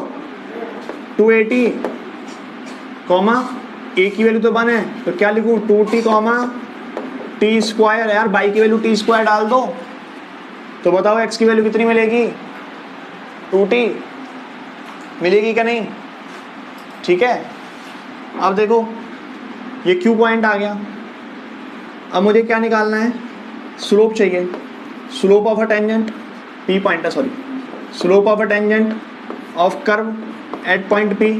280 कॉमा ए की वैल्यू तो 1 है, तो क्या लिखूं 2t कॉमा टी स्क्वायर, यार बाई की वैल्यू टी स्क्वायर डाल दो, तो बताओ एक्स की वैल्यू कितनी मिलेगी, 2t मिलेगी क्या नहीं, ठीक है। अब देखो ये क्यू पॉइंट आ गया, अब मुझे क्या निकालना है, स्लोप चाहिए, slope of a tangent, P point है sorry, slope of a tangent of curve at point P.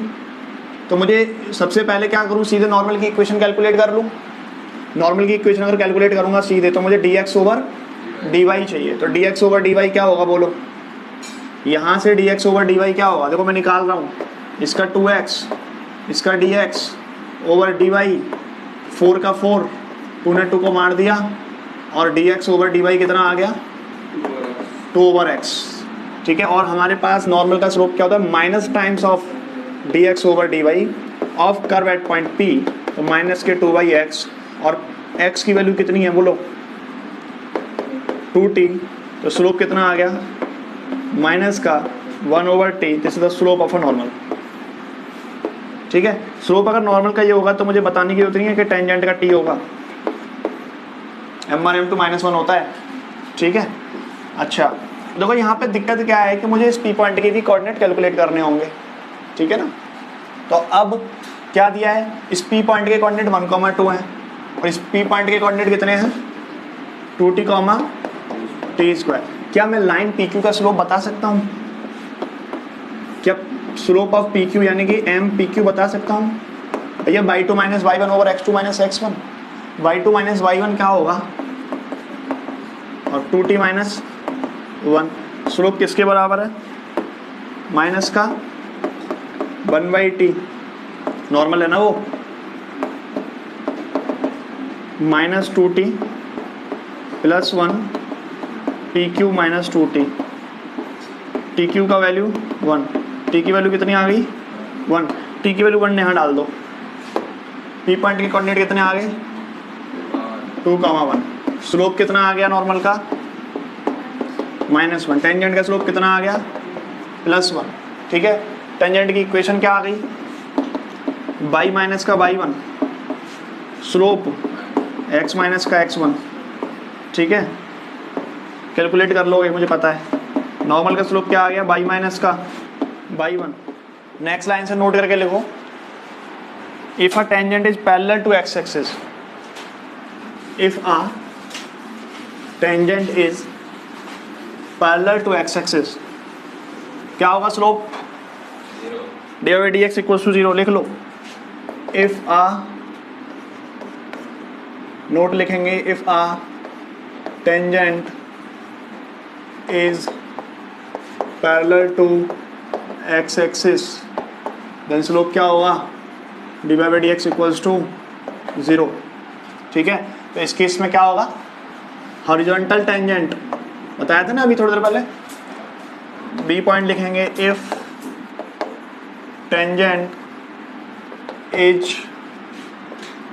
तो मुझे सबसे पहले क्या करूँ, सीधे नॉर्मल की इक्वेशन कैलकुलेट कर लूँ, नॉर्मल की इक्वेशन अगर कैलकुलेट करूँगा सीधे तो मुझे dx ओवर dy चाहिए, तो dx ओवर dy क्या होगा बोलो, यहाँ से dx ओवर dy क्या होगा, देखो मैं निकाल रहा हूँ, इसका 2x, इसका dx ओवर dy, 4 का 4, 2 ने 2 को मार दिया, और dx ओवर dy कितना आ गया 2 ओवर x, ठीक है। और हमारे पास नॉर्मल का स्लोप क्या होता है, minus times of dx over dy of curve at point p, तो माइनस के 2/x, और x की वैल्यू कितनी है बोलो 2t, तो स्लोप कितना आ गया माइनस का 1 over t, this is the slope of a normal, ठीक है। स्लोप अगर नॉर्मल का ये होगा तो मुझे बताने की जरूरत नहीं है कि टेंजेंट का t होगा, m1 m2 -1 होता है, ठीक है। अच्छा देखो यहाँ पे दिक्कत क्या है कि मुझे इस p पॉइंट के भी कोऑर्डिनेट कैलकुलेट करने होंगे, ठीक है ना। तो अब क्या दिया है, इस p पॉइंट के कोऑर्डिनेट 1, 2 हैं, और इस p पॉइंट के कोऑर्डिनेट कितने हैं 2t, t स्क्वायर। क्या मैं लाइन PQ का स्लोप बता सकता हूँ, क्या स्लोप ऑफ PQ यानी कि MPQ बता सकता हूँ भैया, y2 minus y1 over x2 minus x1, y2 minus y1 क्या होगा, और 2t माइनस 1, स्लोप किसके बराबर है, माइनस का 1/t, नॉर्मल है ना वो, minus 2t plus 1 PQ minus 2t, TQ का वैल्यू 1, T की वैल्यू कितनी आ गई 1, T की वैल्यू 1 यहाँ डाल दो, P पॉइंट के कोऑर्डिनेट कितने आ गए 2, 1, स्लोप कितना आ गया नॉर्मल का -1, टेंजेंट का स्लोप कितना आ गया +1, ठीक है। टेंजेंट की इक्वेशन क्या आ गई, y माइनस का y1, स्लोप x माइनस का x1, ठीक है, कैलकुलेट कर लोगे मुझे पता है। नॉर्मल का स्लोप क्या आ गया y माइनस का y1। नेक्स्ट लाइन से नोट करके लिखो, if a tangent is parallel to x axis, if a tangent is parallel to x axis क्या होगा स्लोप, dx इक्वल्स टू 0, लिख लो। इफ अ, नोट लिखेंगे, if a tangent is parallel to x axis then slope क्या होगा, dy/dx equals to 0, ठीक है। तो इस केस में क्या होगा, हॉरिजॉन्टल टेंजेंट बताया था ना अभी थोड़ी देर पहले, बी पॉइंट लिखेंगे, if tangent is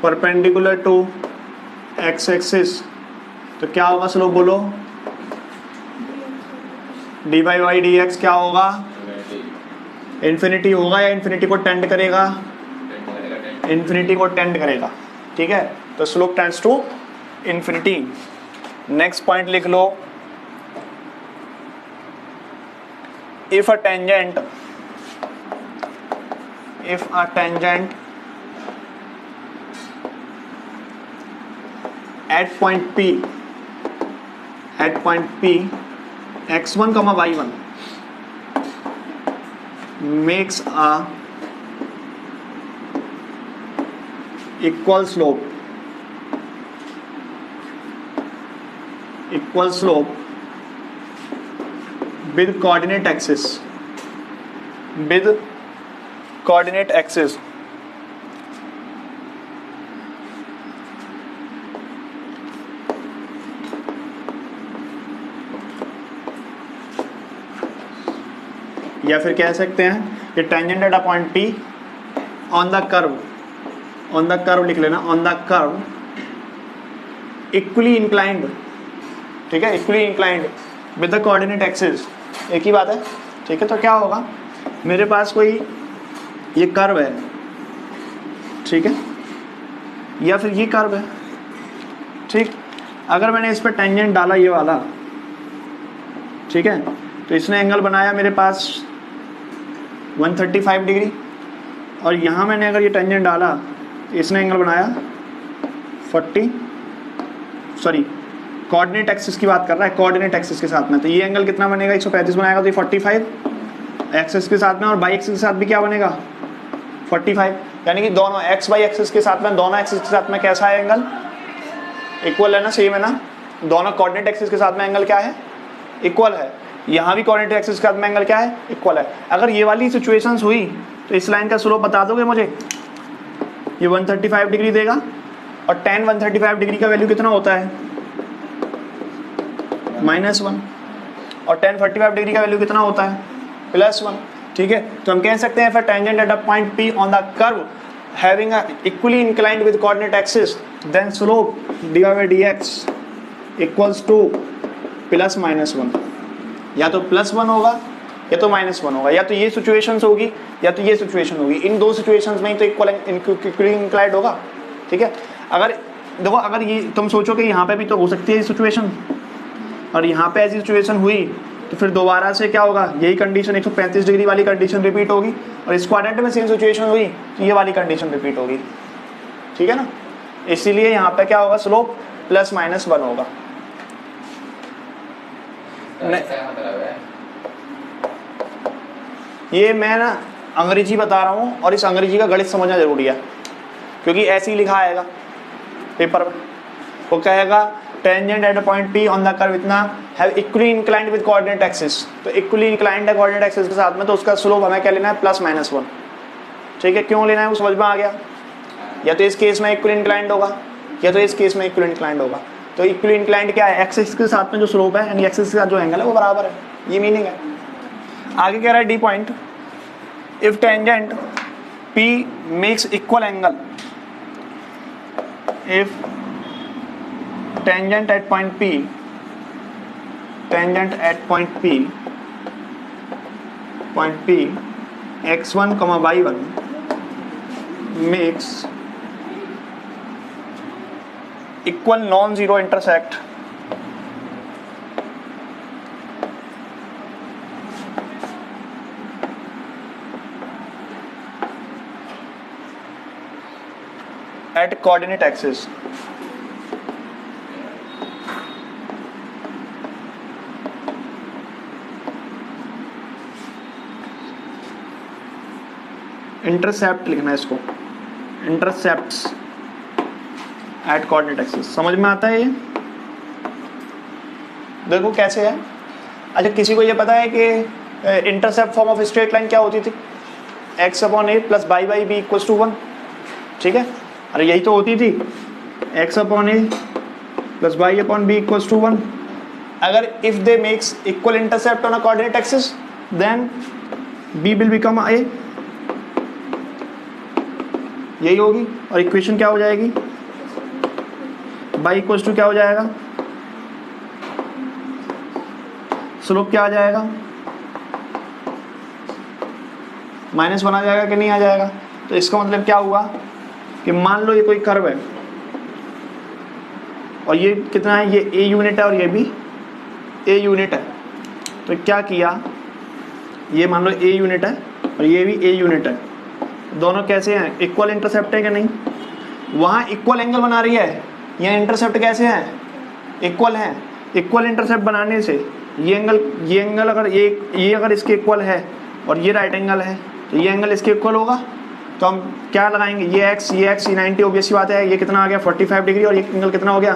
perpendicular to x axis, तो क्या होगा स्लोप बोलो, dy/dx क्या होगा, इन्फिनिटी होगा या इन्फिनिटी को टेंड करेगा, इन्फिनिटी को टेंड करेगा, ठीक है। तो slope tends to infinity. Next point लिख लो, if a tangent at point P x1 y1 makes a equal slope with coordinate axis, with coordinate axis. या फिर कह सकते हैं कि tangent at a point P on the curve, on the curve लिख लेना, on the curve equally inclined, ठीक है, equally inclined with the coordinate axis, एक ही बात है, ठीक है। तो क्या होगा, मेरे पास कोई ये कर्व है, ठीक है, या फिर ये कर्व है, ठीक। अगर मैंने इस पर टेंजेंट डाला ये वाला, ठीक है, तो इसने एंगल बनाया मेरे पास 135 डिग्री, और यहाँ मैंने अगर ये टेंजेंट डाला तो इसने एंगल बनाया 40, सॉरी कोऑर्डिनेट एक्सिस की बात कर रहा है, कोऑर्डिनेट एक्सिस के साथ में, तो ये एंगल कितना बनेगा, 135 बनाएगा, तो ये 45 एक्सिस के साथ में, और बाई एक्सिस के साथ भी क्या बनेगा 45, यानी कि दोनों एक्स बाई एक्सिस के साथ में, दोनों एक्सिस के साथ में कैसा है एंगल, इक्वल है ना, सेम है ना, दोनों कोऑर्डिनेट एक्सिस के साथ में एंगल क्या है, इक्वल है। यहाँ भी कोऑर्डिनेट एक्सिस के साथ में एंगल क्या है, इक्वल है। अगर ये वाली सिचुएशंस हुई तो इस लाइन का स्लोप बता दोगे मुझे, ये 135 डिग्री देगा, और tan 135 डिग्री का वैल्यू कितना होता है, -1, और tan 45 डिग्री का वैल्यू कितना होता है, +1, ठीक है। तो हम कह सकते हैं फिर tangent at a point P on the curve having equally inclined with coordinate axis, then slope dy/dx equals to +-1, या तो +1 होगा या तो -1 होगा, या तो ये सिचुएशंस होगी या तो ये सिचुएशन होगी, इन दो सिचुएशंस में ही तो इक्वली इंक्लाइंड होगा, ठीक है। अगर देखो, अगर ये तुम सोचो कि यहाँ पे भी तो हो सकती है ये सिचुएशन, और यहाँ पे ऐसी सिचुएशन हुई तो फिर दोबारा से क्या होगा, यही कंडीशन 135 डिग्री वाली कंडीशन रिपीट होगी, और इस क्वाड्रेंट में सेम सिचुएशन हुई तो ये वाली कंडीशन रिपीट होगी, ठीक है ना। इसीलिए यहाँ पे क्या होगा, स्लोप +-1 होगा। ये मैं ना अंग्रेजी बता रहा हूँ, और इस अंग्रेजी का गणित समझना जरूरी है, क्योंकि ऐसे ही लिखा आएगा पेपर में, वो कहेगा tangent at a point P on the curve इतना have equally inclined with coordinate axis, तो इक्वली इंक्लाइंड है कोऑर्डिनेट एक्सिस के साथ में, तो उसका स्लोप हमें क्या लेना है, +-1, ठीक है। क्यों लेना है वो समझ में आ गया, या तो इस केस में इक्वली इंक्लाइंड होगा, या तो इस केस में इक्वली इंक्लाइंड होगा। तो इक्वली इंक्लाइंड क्या है, एक्सिस के साथ में जो स्लोप है यानी एक्सिस के साथ जो एंगल है वो बराबर है, ये मीनिंग है। आगे कह रहा है D point, if tangent P makes equal angle, if tangent at point P, tangent at point P x1, y1 makes equal non-zero intersect at coordinate axis, intercept लिखना है इसको, इंटरसेप्ट्स एट कोऑर्डिनेट एक्सिस। समझ में आता है ये, देखो कैसे है। अच्छा, किसी को ये पता है कि intercept form of straight line क्या होती थी, x/a + y/b = 1, ठीक है। अरे यही तो होती थी, x/a + y/b = 1। अगर if they makes equal intercept on a coordinate axis, then b will become a, यही होगी। और इक्वेशन क्या हो जाएगी, y = क्या हो जाएगा, स्लोप क्या आ जाएगा, -1 आ जाएगा कि नहीं आ जाएगा। तो इसका मतलब क्या हुआ कि मान लो ये कोई कर्व है, और ये कितना है, ये a यूनिट है और ये भी a यूनिट है। तो क्या किया, ये मान लो a यूनिट है और ये भी a यूनिट है, दोनों कैसे हैं, इक्वल इंटरसेप्ट है कि नहीं। वहाँ इक्वल एंगल बना रही है, यहाँ इंटरसेप्ट कैसे हैं, इक्वल हैं। इक्वल इंटरसेप्ट बनाने से ये एंगल अगर ये अगर इसके इक्वल है और ये राइट एंगल है, तो ये एंगल इसके इक्वल होगा। तो हम क्या लगाएंगे, ये x ये 90, ऑब्वियस सी बात है। ये कितना आ गया 45 डिग्री, और ये एंगल कितना हो गया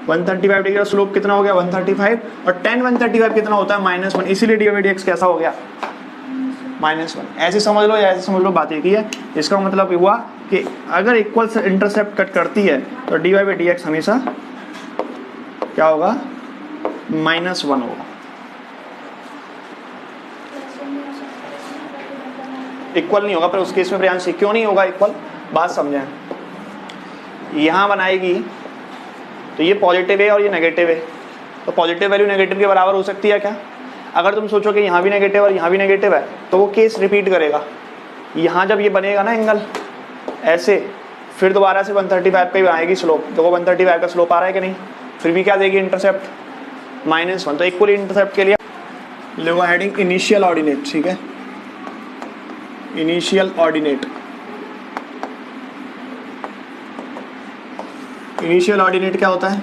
135 डिग्री का स्लोप कितना हो गया 135, और tan 135 कितना होता है -1, इसीलिए dy/dx कैसा हो गया -1। ऐसे समझ लो या ऐसे समझ लो, बात एक ही है। इसका मतलब हुआ कि अगर इक्वल इंटरसेप्ट कट करती है तो dy/dx हमेशा क्या होगा -1 होगा। इक्वल नहीं होगा, पर उस केस में प्रियांश क्यों नहीं होगा इक्वल, बात समझें। यहाँ बनाएगी तो ये पॉजिटिव है और ये नेगेटिव है, तो पॉजिटिव वैल्यू नेगेटिव के बराबर हो सकती है क्या? अगर तुम सोचो कि यहाँ भी नेगेटिव और यहाँ भी नेगेटिव है तो वो केस रिपीट करेगा। यहाँ जब ये बनेगा ना एंगल ऐसे, फिर दोबारा से 135 पे आएगी स्लोप, तो वो 135 का स्लोप आ रहा है कि नहीं, फिर भी क्या देगी इंटरसेप्ट -1। तो इक्वल इंटरसेप्ट के लिए लोगों हेडिंग इनिशियल ऑर्डिनेट, ठीक है, इनिशियल ऑर्डिनेट। इनिशियल ऑर्डिनेट क्या होता है?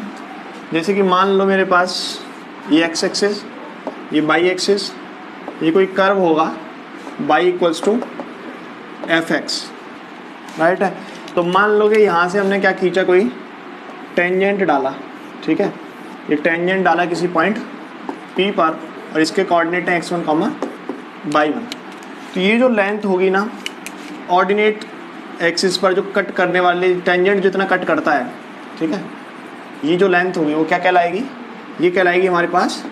जैसे कि मान लो मेरे पास ये एक्स एक्सिस, ये बाई एक्सिस, ये कोई कर्व होगा y equals to f x, right है। तो मान लो कि यहाँ से हमने क्या खींचा, कोई टेंजेंट डाला, ठीक है, ये टेंजेंट डाला किसी पॉइंट P पर, और इसके कोऑर्डिनेट है x1, y1। तो ये जो लेंथ होगी ना ऑर्डिनेट एक्सिस पर, जो कट करने वाले टेंजेंट जितना कट करता है, ठीक है, ये जो लेंथ होगी वो क्या कहलाएगी, ये कहलाएगी हमारे पास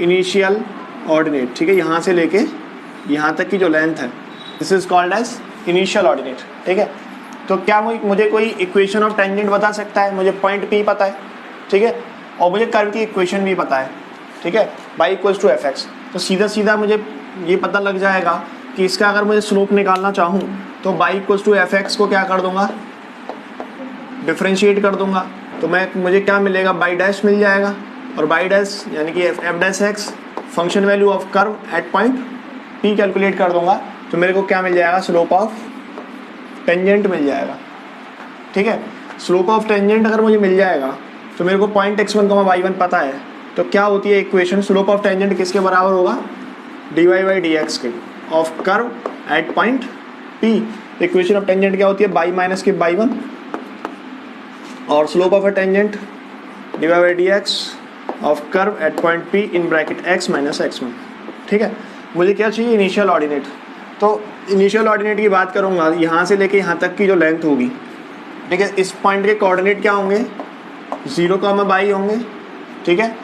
इनिशियल ऑर्डिनेट, ठीक है। यहाँ से लेके यहाँ तक की जो लेंथ है this is called as initial ordinate, ठीक है। तो क्या मुझे कोई इक्वेशन ऑफ टेंजेंट बता सकता है? मुझे पॉइंट P पता है, ठीक है, और मुझे कर्व की इक्वेशन भी पता है, ठीक है, y equals to f x. तो सीधा सीधा मुझे ये पता लग जाएगा कि इसका अगर मुझे स्लोप निकालना चाहूँ तो y equals to f x को क्या कर दूंगा, डिफ्रेंशिएट कर दूंगा। तो मुझे क्या मिलेगा, बाई डैश मिल जाएगा, और बाई डैश यानी कि F dash x function value of curve at point P calculate कर दूंगा, तो मेरे को क्या मिल जाएगा, स्लोप ऑफ टेंजेंट मिल जाएगा, ठीक है। स्लोप ऑफ टेंजेंट अगर मुझे मिल जाएगा तो मेरे को पॉइंट x1, y1 पता है, तो क्या होती है इक्वेशन, स्लोप ऑफ टेंजेंट किसके बराबर होगा, dy/dx के of curve at point P। Equation of tangent क्या होती है, बाई माइनस के y1, और slope of a tangent dy/dx of curve at point P in bracket x minus x1, ठीक है। मुझे क्या चाहिए, इनिशियल ऑर्डिनेट। तो इनिशियल ऑर्डिनेट की बात करूँगा, यहाँ से लेके यहाँ तक की जो लेंथ होगी, ठीक है, इस पॉइंट के कोऑर्डिनेट क्या होंगे, 0, y होंगे, ठीक है।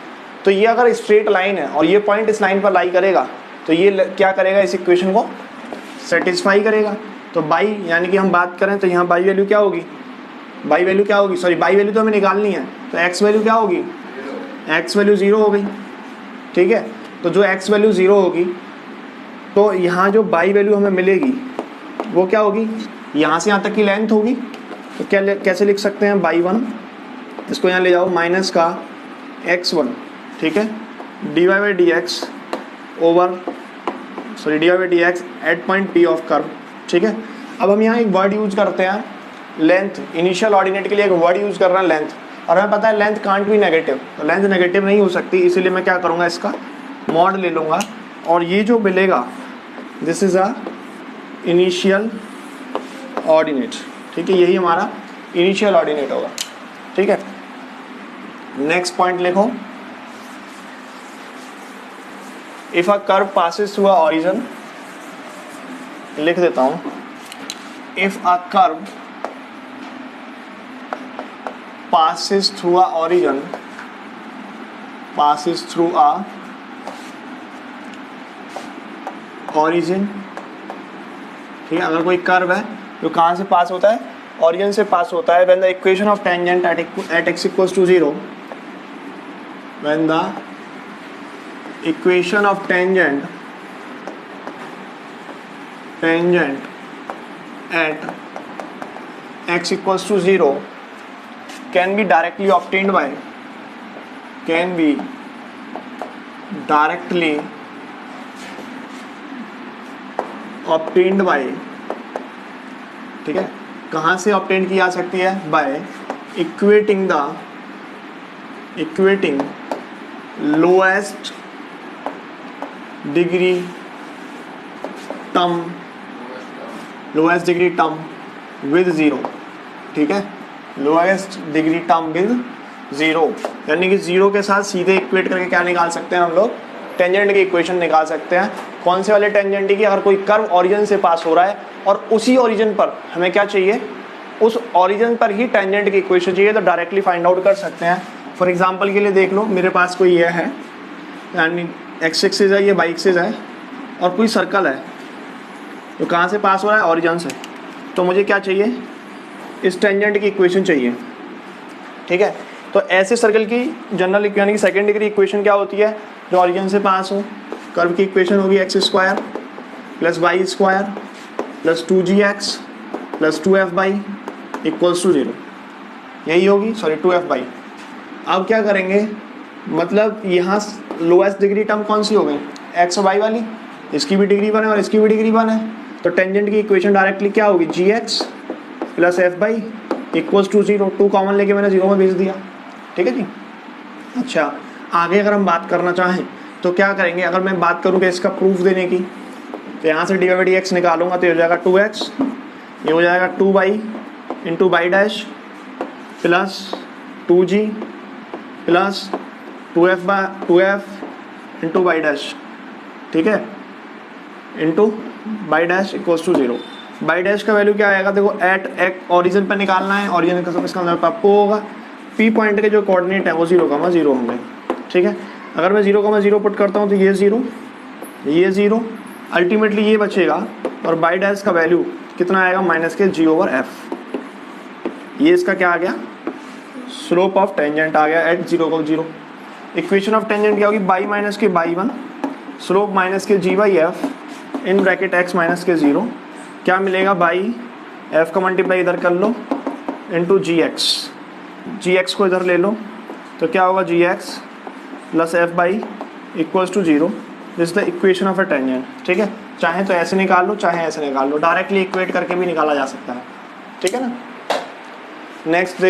तो ये अगर स्ट्रेट लाइन है और ये पॉइंट इस लाइन पर लाई करेगा तो ये क्या करेगा, इस इक्वेशन को सेटिस्फाई करेगा। तो बाई यानी कि हम बात करें तो यहाँ बाई वैल्यू क्या होगी, बाई वैल्यू क्या होगी, सॉरी बाई वैल्यू तो हमें निकालनी है, तो एक्स वैल्यू क्या होगी, एक्स वैल्यू 0 हो गई, ठीक है। तो जो एक्स वैल्यू 0 होगी तो यहाँ जो बाई वैल्यू हमें मिलेगी वो क्या होगी, यहाँ से यहाँ तक की लेंथ होगी। तो कैसे लिख सकते हैं, बाई 1, इसको यहाँ ले जाओ माइनस का x1, ठीक है, dy/dx over dy/dx at point P of curve, ठीक है। अब हम यहाँ एक वर्ड यूज करते हैं लेंथ, इनिशियल ऑर्डिनेट के लिए एक वर्ड यूज कर रहे हैं लेंथ, और हमें पता है लेंथ कांट बी नेगेटिव, तो लेंथ नेगेटिव नहीं हो सकती, इसीलिए मैं क्या करूँगा, इसका मॉड ले लूँगा, और ये जो मिलेगा this is a initial ordinate, ठीक है, यही हमारा इनिशियल ऑर्डिनेट होगा, ठीक है। नेक्स्ट पॉइंट लिखो, if a curve passes through a origin, लिख देता हूं, if a curve passes through a origin, passes through a origin, ठीक है, अगर कोई कर्व है जो कहाँ से पास होता है, ऑरिजिन से पास होता है, when the equation of tangent at x equals to 0, when the equation of tangent at x equals to 0 can be directly obtained by, can be directly obtained by, ठीक है, कहाँ से obtain की जा सकती है, by equating lowest degree term with 0, ठीक है, लोएस्ट डिग्री टर्म विद 0, यानी कि 0 के साथ सीधे इक्वेट करके क्या निकाल सकते हैं हम लोग, टेंजेंट की इक्वेशन निकाल सकते हैं। कौन से वाले टेंजेंट की, अगर कोई कर्व ओरिजिन से पास हो रहा है और उसी ओरिजिन पर हमें क्या चाहिए, उस ओरिजिन पर ही टेंजेंट की इक्वेशन चाहिए, तो डायरेक्टली फाइंड आउट कर सकते हैं। फॉर एग्जांपल के लिए देख लो, मेरे पास कोई ये है, यानी एक्स एक्सिस है, ये वाई एक्सिस है, और कोई सर्कल है, तो कहाँ से पास हो रहा है, ओरिजिन से। तो मुझे क्या चाहिए, इस टेंजेंट की इक्वेशन चाहिए, ठीक है। तो ऐसे सर्कल की जनरल यानी कि सेकेंड डिग्री इक्वेशन क्या होती है, जो ओरिजिन से पास हो। कर्व की इक्वेशन होगी x square plus y square plus 2gx plus 2f/, equals to 0, यही होगी, सॉरी 2f/। अब क्या करेंगे, मतलब यहाँ लोएस्ट डिग्री टर्म कौन सी हो गई, एक्स और वाई वाली, इसकी भी डिग्री 1 है और इसकी भी डिग्री 1 है, तो टेंजेंट की इक्वेशन डायरेक्टली क्या होगी, gx plus f/, equals to 0। 2 common लेके मैंने 0 में भेज दिया, ठीक है जी। अच्छा, आगे अगर हम बात करना चाहें तो क्या करेंगे, अगर मैं बात करूँ कि इसका प्रूफ देने की, तो यहाँ से dy/dx निकालूंगा तो ये हो जाएगा 2x, ये हो जाएगा 2y into y dash plus 2g plus 2f into y dash, ठीक है, into y dash equals to 0। Y dash का वैल्यू क्या आएगा, देखो एट ओरिजिन पर निकालना है, ओरिजिन का इसका मतलब पप्पू होगा, पी पॉइंट के जो कोऑर्डिनेट है वो 0,0 होंगे, ठीक है। अगर मैं 0,0 पुट करता हूँ तो ये 0, ये 0, अल्टीमेटली ये बचेगा, और बाई डैश का वैल्यू कितना आएगा, माइनस के g/f। ये इसका क्या आ गया, स्लोप ऑफ टेंजेंट आ गया एट 0,0। इक्वेशन ऑफ टेंजेंट क्या होगी, बाई माइनस के बाई 1, स्लोप माइनस के g/f in bracket x minus के 0, क्या मिलेगा, बाई f का मल्टीप्लाई इधर कर लो इंटू gx को इधर ले लो, तो क्या होगा, gx plus f/, equals to 0। This is the equation of a tangent, ठीक है। चाहे तो ऐसे निकाल लो, चाहे ऐसे निकाल लो, डायरेक्टली इक्वेट करके भी निकाला जा सकता है, ठीक है ना। नेक्स्ट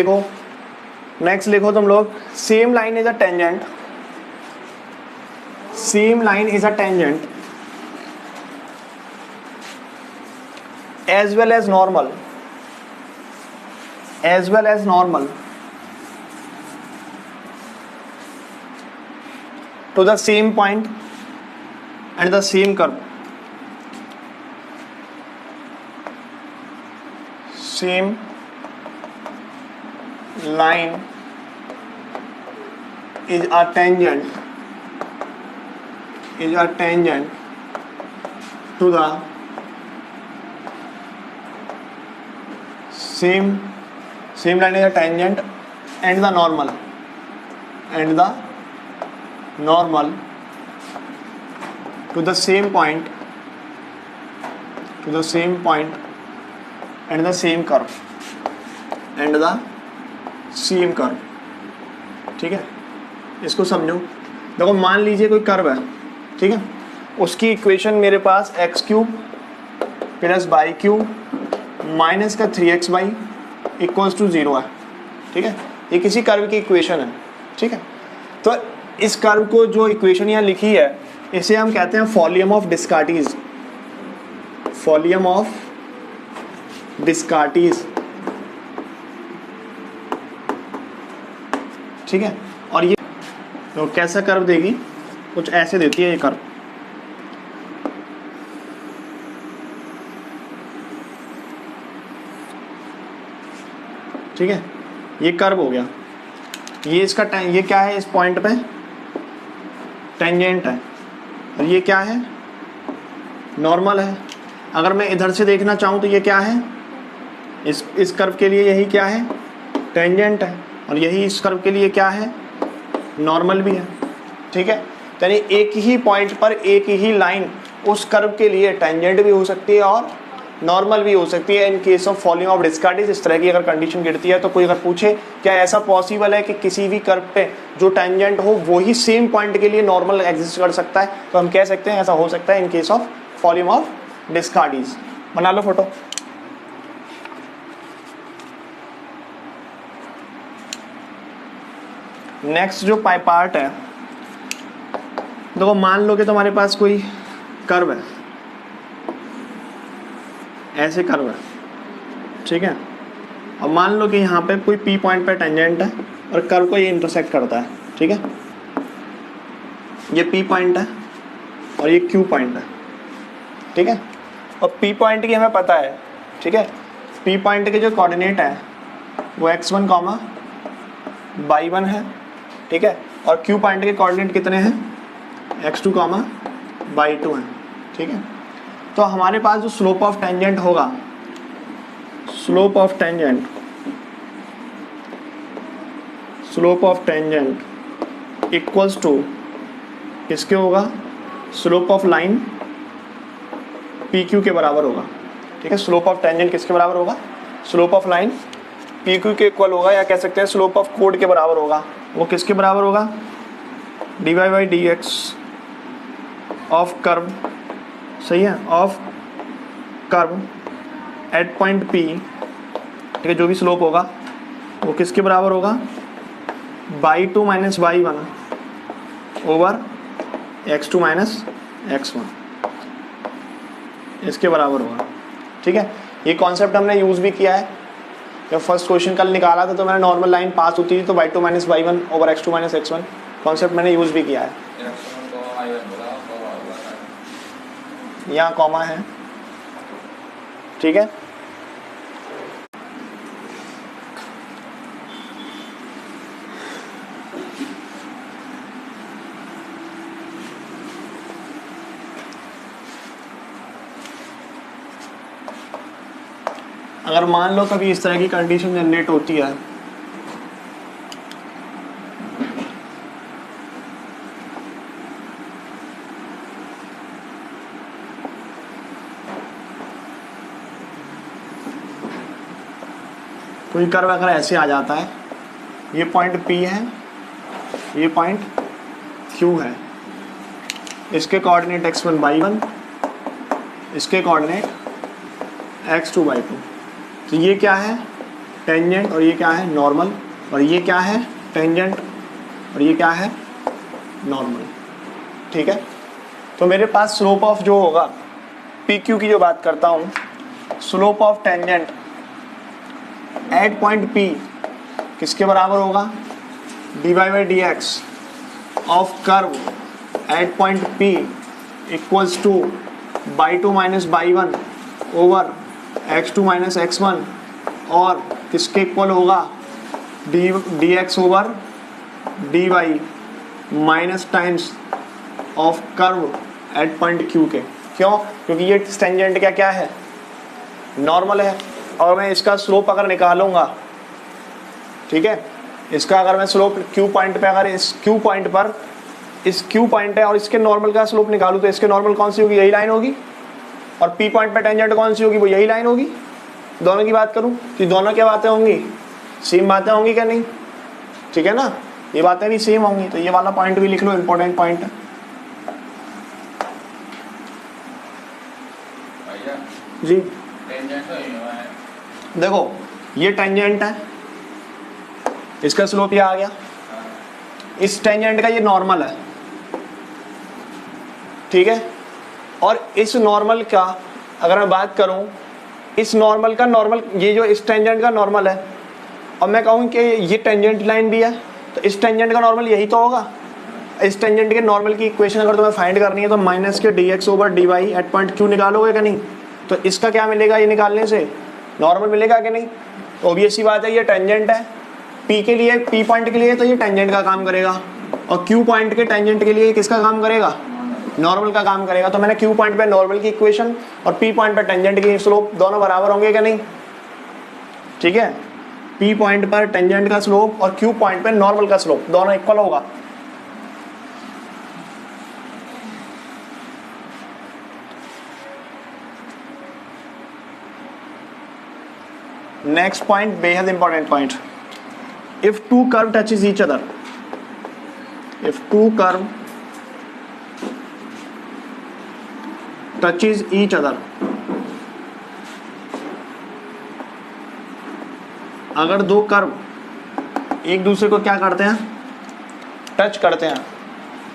देखो तुम लोग, same line is a tangent, same line is a tangent as well as normal to the same point and the same curve. Same line is a tangent to the same line is a tangent and the normal to the same point and the same curve ठीक है। इसको समझो, देखो मान लीजिए कोई curve है, ठीक है, उसकी इक्वेशन मेरे पास x³ प्लस y³ माइनस का 3xy इक्वल्स टू 0 है, ठीक है। ये किसी कर्व की इक्वेशन है, ठीक है। तो इस कर्व को जो इक्वेशन यहाँ लिखी है, इसे हम कहते हैं वॉल्यूम ऑफ डिस्कार्टीज, ठीक है। और ये तो कैसा कर्व देगी, कुछ ऐसे देती है ये कर्व, ठीक है। ये कर्व हो गया, ये इसका ये क्या है, इस पॉइंट पे टेंजेंट है, और ये क्या है, नॉर्मल है। अगर मैं इधर से देखना चाहूँ तो ये क्या है, इस कर्व के लिए यही क्या है, टेंजेंट है, और यही इस कर्व के लिए क्या है, नॉर्मल भी है, ठीक है। यानी एक ही पॉइंट पर एक ही लाइन उस कर्व के लिए टेंजेंट भी हो सकती है और नॉर्मल भी हो सकती है in case of volume of Descartes. इस तरह की अगर कंडीशन गिरती है तो कोई अगर पूछे क्या ऐसा पॉसिबल है कि किसी भी कर्व पे जो टेंजेंट हो वो ही सेम पॉइंट के लिए नॉर्मल एग्जिस्ट कर सकता है, तो हम कह सकते हैं ऐसा हो सकता है in case of volume of Descartes. बना लो फोटो। नेक्स्ट जो पार्ट है, देखो मान लो कि तुम्हारे पास कोई कर्व है, ऐसे कर्व है, ठीक है। और मान लो कि यहाँ पे कोई P पॉइंट पे टेंजेंट है और कर्व को ये इंटरसेक्ट करता है, ठीक है। ये P पॉइंट है और ये Q पॉइंट है, ठीक है। और P पॉइंट की हमें पता है, ठीक है। P पॉइंट के जो कोऑर्डिनेट है वो x1, y1 है, ठीक है। और Q पॉइंट के कोऑर्डिनेट कितने हैं, x2, y2 हैं, ठीक है। तो हमारे पास जो स्लोप ऑफ टेंजेंट होगा, slope of tangent equals to किसके होगा, स्लोप ऑफ लाइन PQ के बराबर होगा, ठीक है। स्लोप ऑफ टेंजेंट किसके बराबर होगा, स्लोप ऑफ लाइन PQ के इक्वल होगा, या कह सकते हैं स्लोप ऑफ कोड के बराबर होगा। वो किसके बराबर होगा, dy/dx ऑफ कर्व, सही है, of curve at point P, ठीक है। जो भी स्लोप होगा वो किसके बराबर होगा, y2 - y1 over x2 - x1, इसके बराबर होगा, ठीक है। ये कॉन्सेप्ट हमने यूज़ भी किया है। जब फर्स्ट क्वेश्चन कल निकाला था तो मैंने नॉर्मल लाइन पास होती थी तो y2 - y1 over x2 - x1 concept मैंने यूज़ भी किया है। यहाँ कॉमा है, ठीक है। अगर मान लो कभी इस तरह की कंडीशन जनरेट होती है, कोई कर्व अगर ऐसे आ जाता है, ये पॉइंट P है, ये पॉइंट Q है, इसके कोऑर्डिनेट x1, y1, इसके कोऑर्डिनेट x2, y2। तो ये क्या है, टेंजेंट, और ये क्या है, नॉर्मल, और ये क्या है, टेंजेंट, और ये क्या है, नॉर्मल, ठीक है। तो मेरे पास स्लोप ऑफ जो होगा, PQ की जो बात करता हूँ, slope of tangent at point P किसके बराबर होगा, dy/dx of curve at point P equals to y2 - y1 over x2 - x1, और किसके इक्वल होगा, dx over dy minus times of curve at point Q के। क्यों, क्योंकि ये टेंजेंट क्या है, नॉर्मल है। और मैं इसका स्लोप अगर निकालूंगा, ठीक है, इसका अगर मैं स्लोप Q पॉइंट पे, अगर इस Q पॉइंट पर इस Q पॉइंट है और इसके नॉर्मल का स्लोप निकालूं, तो इसके नॉर्मल कौन सी होगी, यही लाइन होगी, और P पॉइंट पे टेंजेंट कौन सी होगी, वो यही लाइन होगी। दोनों की बात करूं तो दोनों क्या बातें होंगी, सेम बातें होंगी क्या नहीं, ठीक है ना, ये बातें भी सेम होंगी। तो ये वाला पॉइंट भी लिख लो, इंपॉर्टेंट पॉइंट है जी। देखो ये टेंजेंट है, इसका स्लोप ये आ गया, इस टेंजेंट का ये नॉर्मल है, ठीक है। और इस नॉर्मल का अगर मैं बात करूं, इस नॉर्मल का नॉर्मल, ये जो इस टेंजेंट का नॉर्मल है, और मैं कहूँ कि ये टेंजेंट लाइन भी है, तो इस टेंजेंट का नॉर्मल यही तो होगा। इस टेंजेंट के नॉर्मल की इक्वेशन अगर तुम्हें फाइंड करनी है तो माइनस के dx over dy at point Q निकालोगे क्या नहीं, तो इसका क्या मिलेगा, ये निकालने से नॉर्मल मिलेगा कि नहीं। तो ऑब्वियस सी बात है, ये टेंजेंट है P के लिए, P पॉइंट के लिए तो ये टेंजेंट का काम करेगा, और Q पॉइंट के टेंजेंट के लिए किसका काम करेगा, नॉर्मल का काम करेगा। तो मैंने Q पॉइंट पे नॉर्मल की इक्वेशन और P पॉइंट पे टेंजेंट की स्लोप दोनों बराबर होंगे क्या नहीं, ठीक है। P पॉइंट पर टेंजेंट का स्लोप और Q पॉइंट पे नॉर्मल का स्लोप दोनों इक्वल होगा। नेक्स्ट पॉइंट बेहद important point, if two curve touches each other, if two curve touches each other, अगर दो कर्व एक दूसरे को क्या करते हैं, टच करते हैं।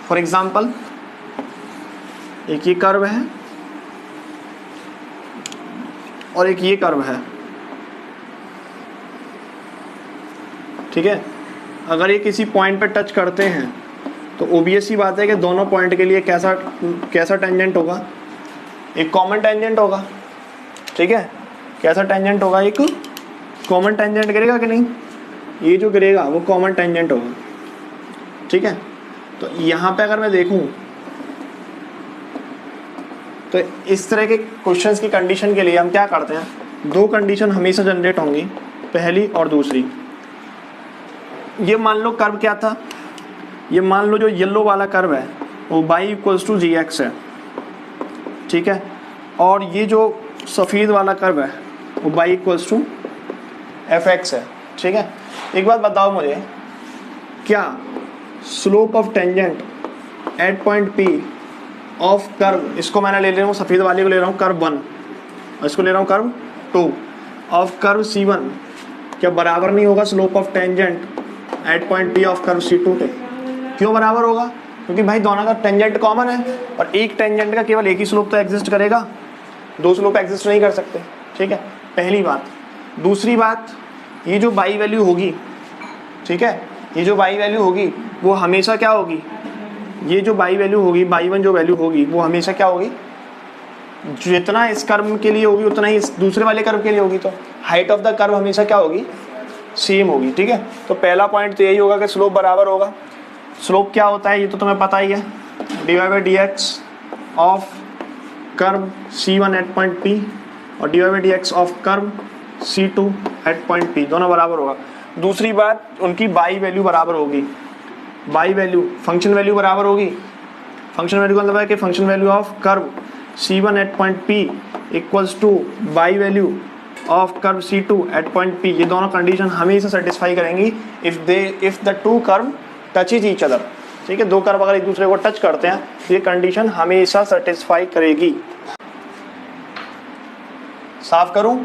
फॉर एग्जाम्पल एक ये कर्व है और एक ये कर्व है, ठीक है। अगर ये किसी पॉइंट पे टच करते हैं तो ओबियस ही बात है कि दोनों पॉइंट के लिए कैसा टेंजेंट होगा, एक कॉमन टेंजेंट होगा, ठीक है। कैसा टेंजेंट होगा, एक कॉमन टेंजेंट गिरेगा कि नहीं, ये जो गिरेगा वो कॉमन टेंजेंट होगा, ठीक है। तो यहाँ पे अगर मैं देखूँ तो इस तरह के क्वेश्चंस की कंडीशन के लिए हम क्या करते हैं, दो कंडीशन हमेशा जनरेट होंगी, पहली और दूसरी। ये मान लो कर्व क्या था, ये मान लो जो येलो वाला कर्व है वो y=gx है, ठीक है। और ये जो सफ़ेद वाला कर्व है वो y=fx है, ठीक है। एक बात बताओ मुझे, क्या slope of tangent at point P of curve, इसको मैंने ले रहा हूँ सफ़ेद वाले को ले रहा हूँ कर्व 1 और इसको ले रहा हूँ कर्व 2 ऑफ कर्व C1, क्या बराबर नहीं होगा slope of tangent at point P of curve C2 पे? क्यों बराबर होगा? क्योंकि भाई दोनों का टेंजेंट कॉमन है और एक टेंजेंट का केवल एक ही स्लोप तो एग्जिस्ट करेगा, दो स्लोप एग्जिस्ट नहीं कर सकते, ठीक है, पहली बात। दूसरी बात, ये जो बाई वैल्यू होगी, ठीक है, ये जो बाई वैल्यू होगी वो हमेशा क्या होगी, ये जो बाई वैल्यू होगी, बाई वन जो वैल्यू होगी वो हमेशा क्या होगी, जितना इस कर्व के लिए होगी उतना ही इस दूसरे वाले कर्व के लिए होगी। तो हाइट ऑफ द कर्व हमेशा क्या होगी, सेम होगी, ठीक है। तो पहला पॉइंट तो यही होगा कि स्लोप बराबर होगा। स्लोप क्या होता है ये तो तुम्हें पता ही है, dy/dx of curve C1 at point P और dy/dx of curve C2 at point P, दोनों बराबर होगा। दूसरी बात, उनकी बाई वैल्यू बराबर होगी, बाई वैल्यू फंक्शन वैल्यू बराबर होगी। फंक्शन वैल्यू का मतलब है कि function value of curve C1 at point P equals to y value of curve C2 at point P। ये दोनों कंडीशन हमेशा सेटिस्फाई करेंगी if the two curve touches each other, ठीक है। दो कर्व अगर एक दूसरे को टच करते हैं तो ये कंडीशन हमेशा सेटिस्फाई करेगी। साफ करूं?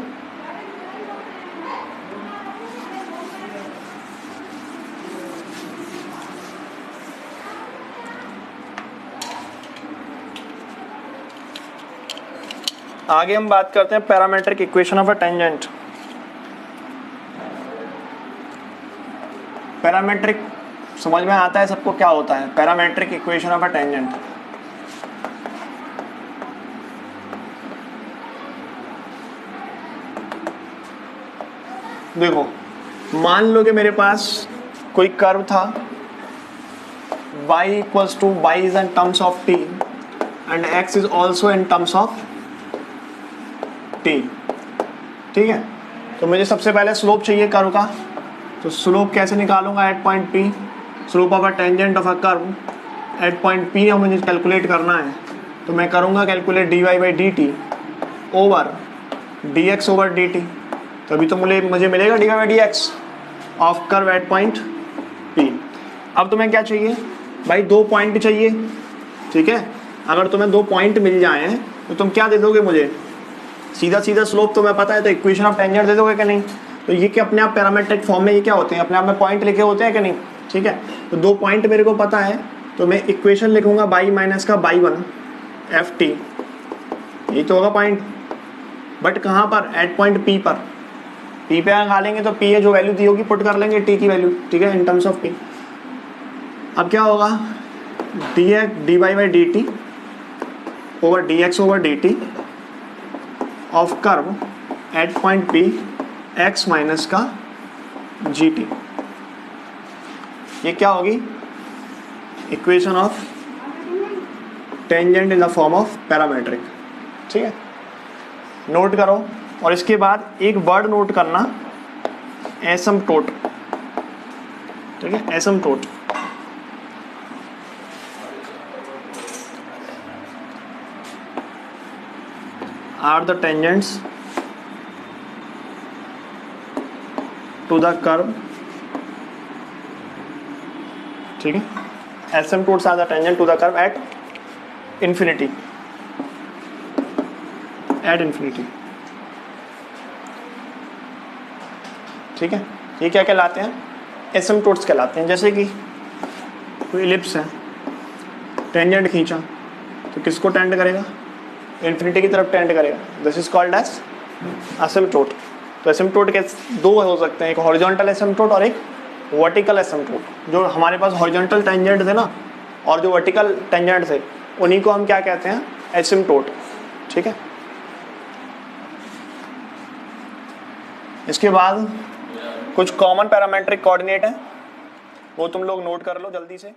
आगे हम बात करते हैं parametric equation of a tangent. Parametric समझ में आता है सबको क्या होता है, parametric equation of a tangent. देखो, मान लो कि मेरे पास कोई कर्व था, y is in terms of t and x is also in terms of t, ठीक है। तो मुझे सबसे पहले स्लोप चाहिए कर्व का, तो स्लोप कैसे निकालूंगा at point P, slope of a tangent of a curve at point P और मुझे कैलकुलेट करना है। तो मैं करूँगा कैलकुलेट dy/dt ओवर dx/dt, तभी तो मुझे मिलेगा dy/dx of curve at point P। अब तुम्हें क्या चाहिए भाई, दो पॉइंट चाहिए, ठीक है। अगर तुम्हें दो पॉइंट मिल जाएं तो तुम क्या दे दोगे मुझे, सीधा सीधा स्लोप तुम्हें पता है तो इक्वेशन ऑफ टेंजेंट दे दोगे कि नहीं। तो ये क्या अपने आप पैरामेट्रिक फॉर्म में ये क्या होते हैं, अपने आप में पॉइंट लिखे होते हैं कि नहीं, ठीक है। तो दो पॉइंट मेरे को पता है तो मैं इक्वेशन लिखूंगा बाई माइनस का बाई1 ft, यही तो होगा पॉइंट। बट कहाँ पर, एट पॉइंट P पर। P पे निकालेंगे तो P है जो वैल्यू दी होगी पुट कर लेंगे T की वैल्यू, ठीक है, इन टर्म्स ऑफ P। अब क्या होगा, dy/dt over dx/dt of curve at point P x minus का gt, ये क्या होगी, equation of tangent in the form of parametric, ठीक है। नोट करो, और इसके बाद एक वर्ड नोट करना, एसिम्प्टोट, ठीक है, asymptote. Are the tangents to the curve, ठीक है, asymptotes are the tangent to the curve at infinity, ठीक है। ये क्या कहलाते हैं, एसिम्प्टोट्स कहलाते हैं। जैसे कि कोई इलिप्स है, टेंजेंट खींचा तो किसको टेंड करेगा, इन्फिनिटी की तरफ टेंड करेगा, this is called as asymptote. तो एसिम्प्टोट के दो हो सकते हैं, एक हॉरिजॉन्टल एसिम्प्टोट और एक वर्टिकल एसिम्प्टोट। जो हमारे पास हॉरिजॉन्टल टेंजेंट थे ना और जो वर्टिकल टेंजेंट थे उन्हीं को हम क्या कहते हैं, एसिम्प्टोट। ठीक है, इसके बाद कुछ कॉमन पैरामेट्रिक कोऑर्डिनेट है, वो तुम लोग नोट कर लो जल्दी से।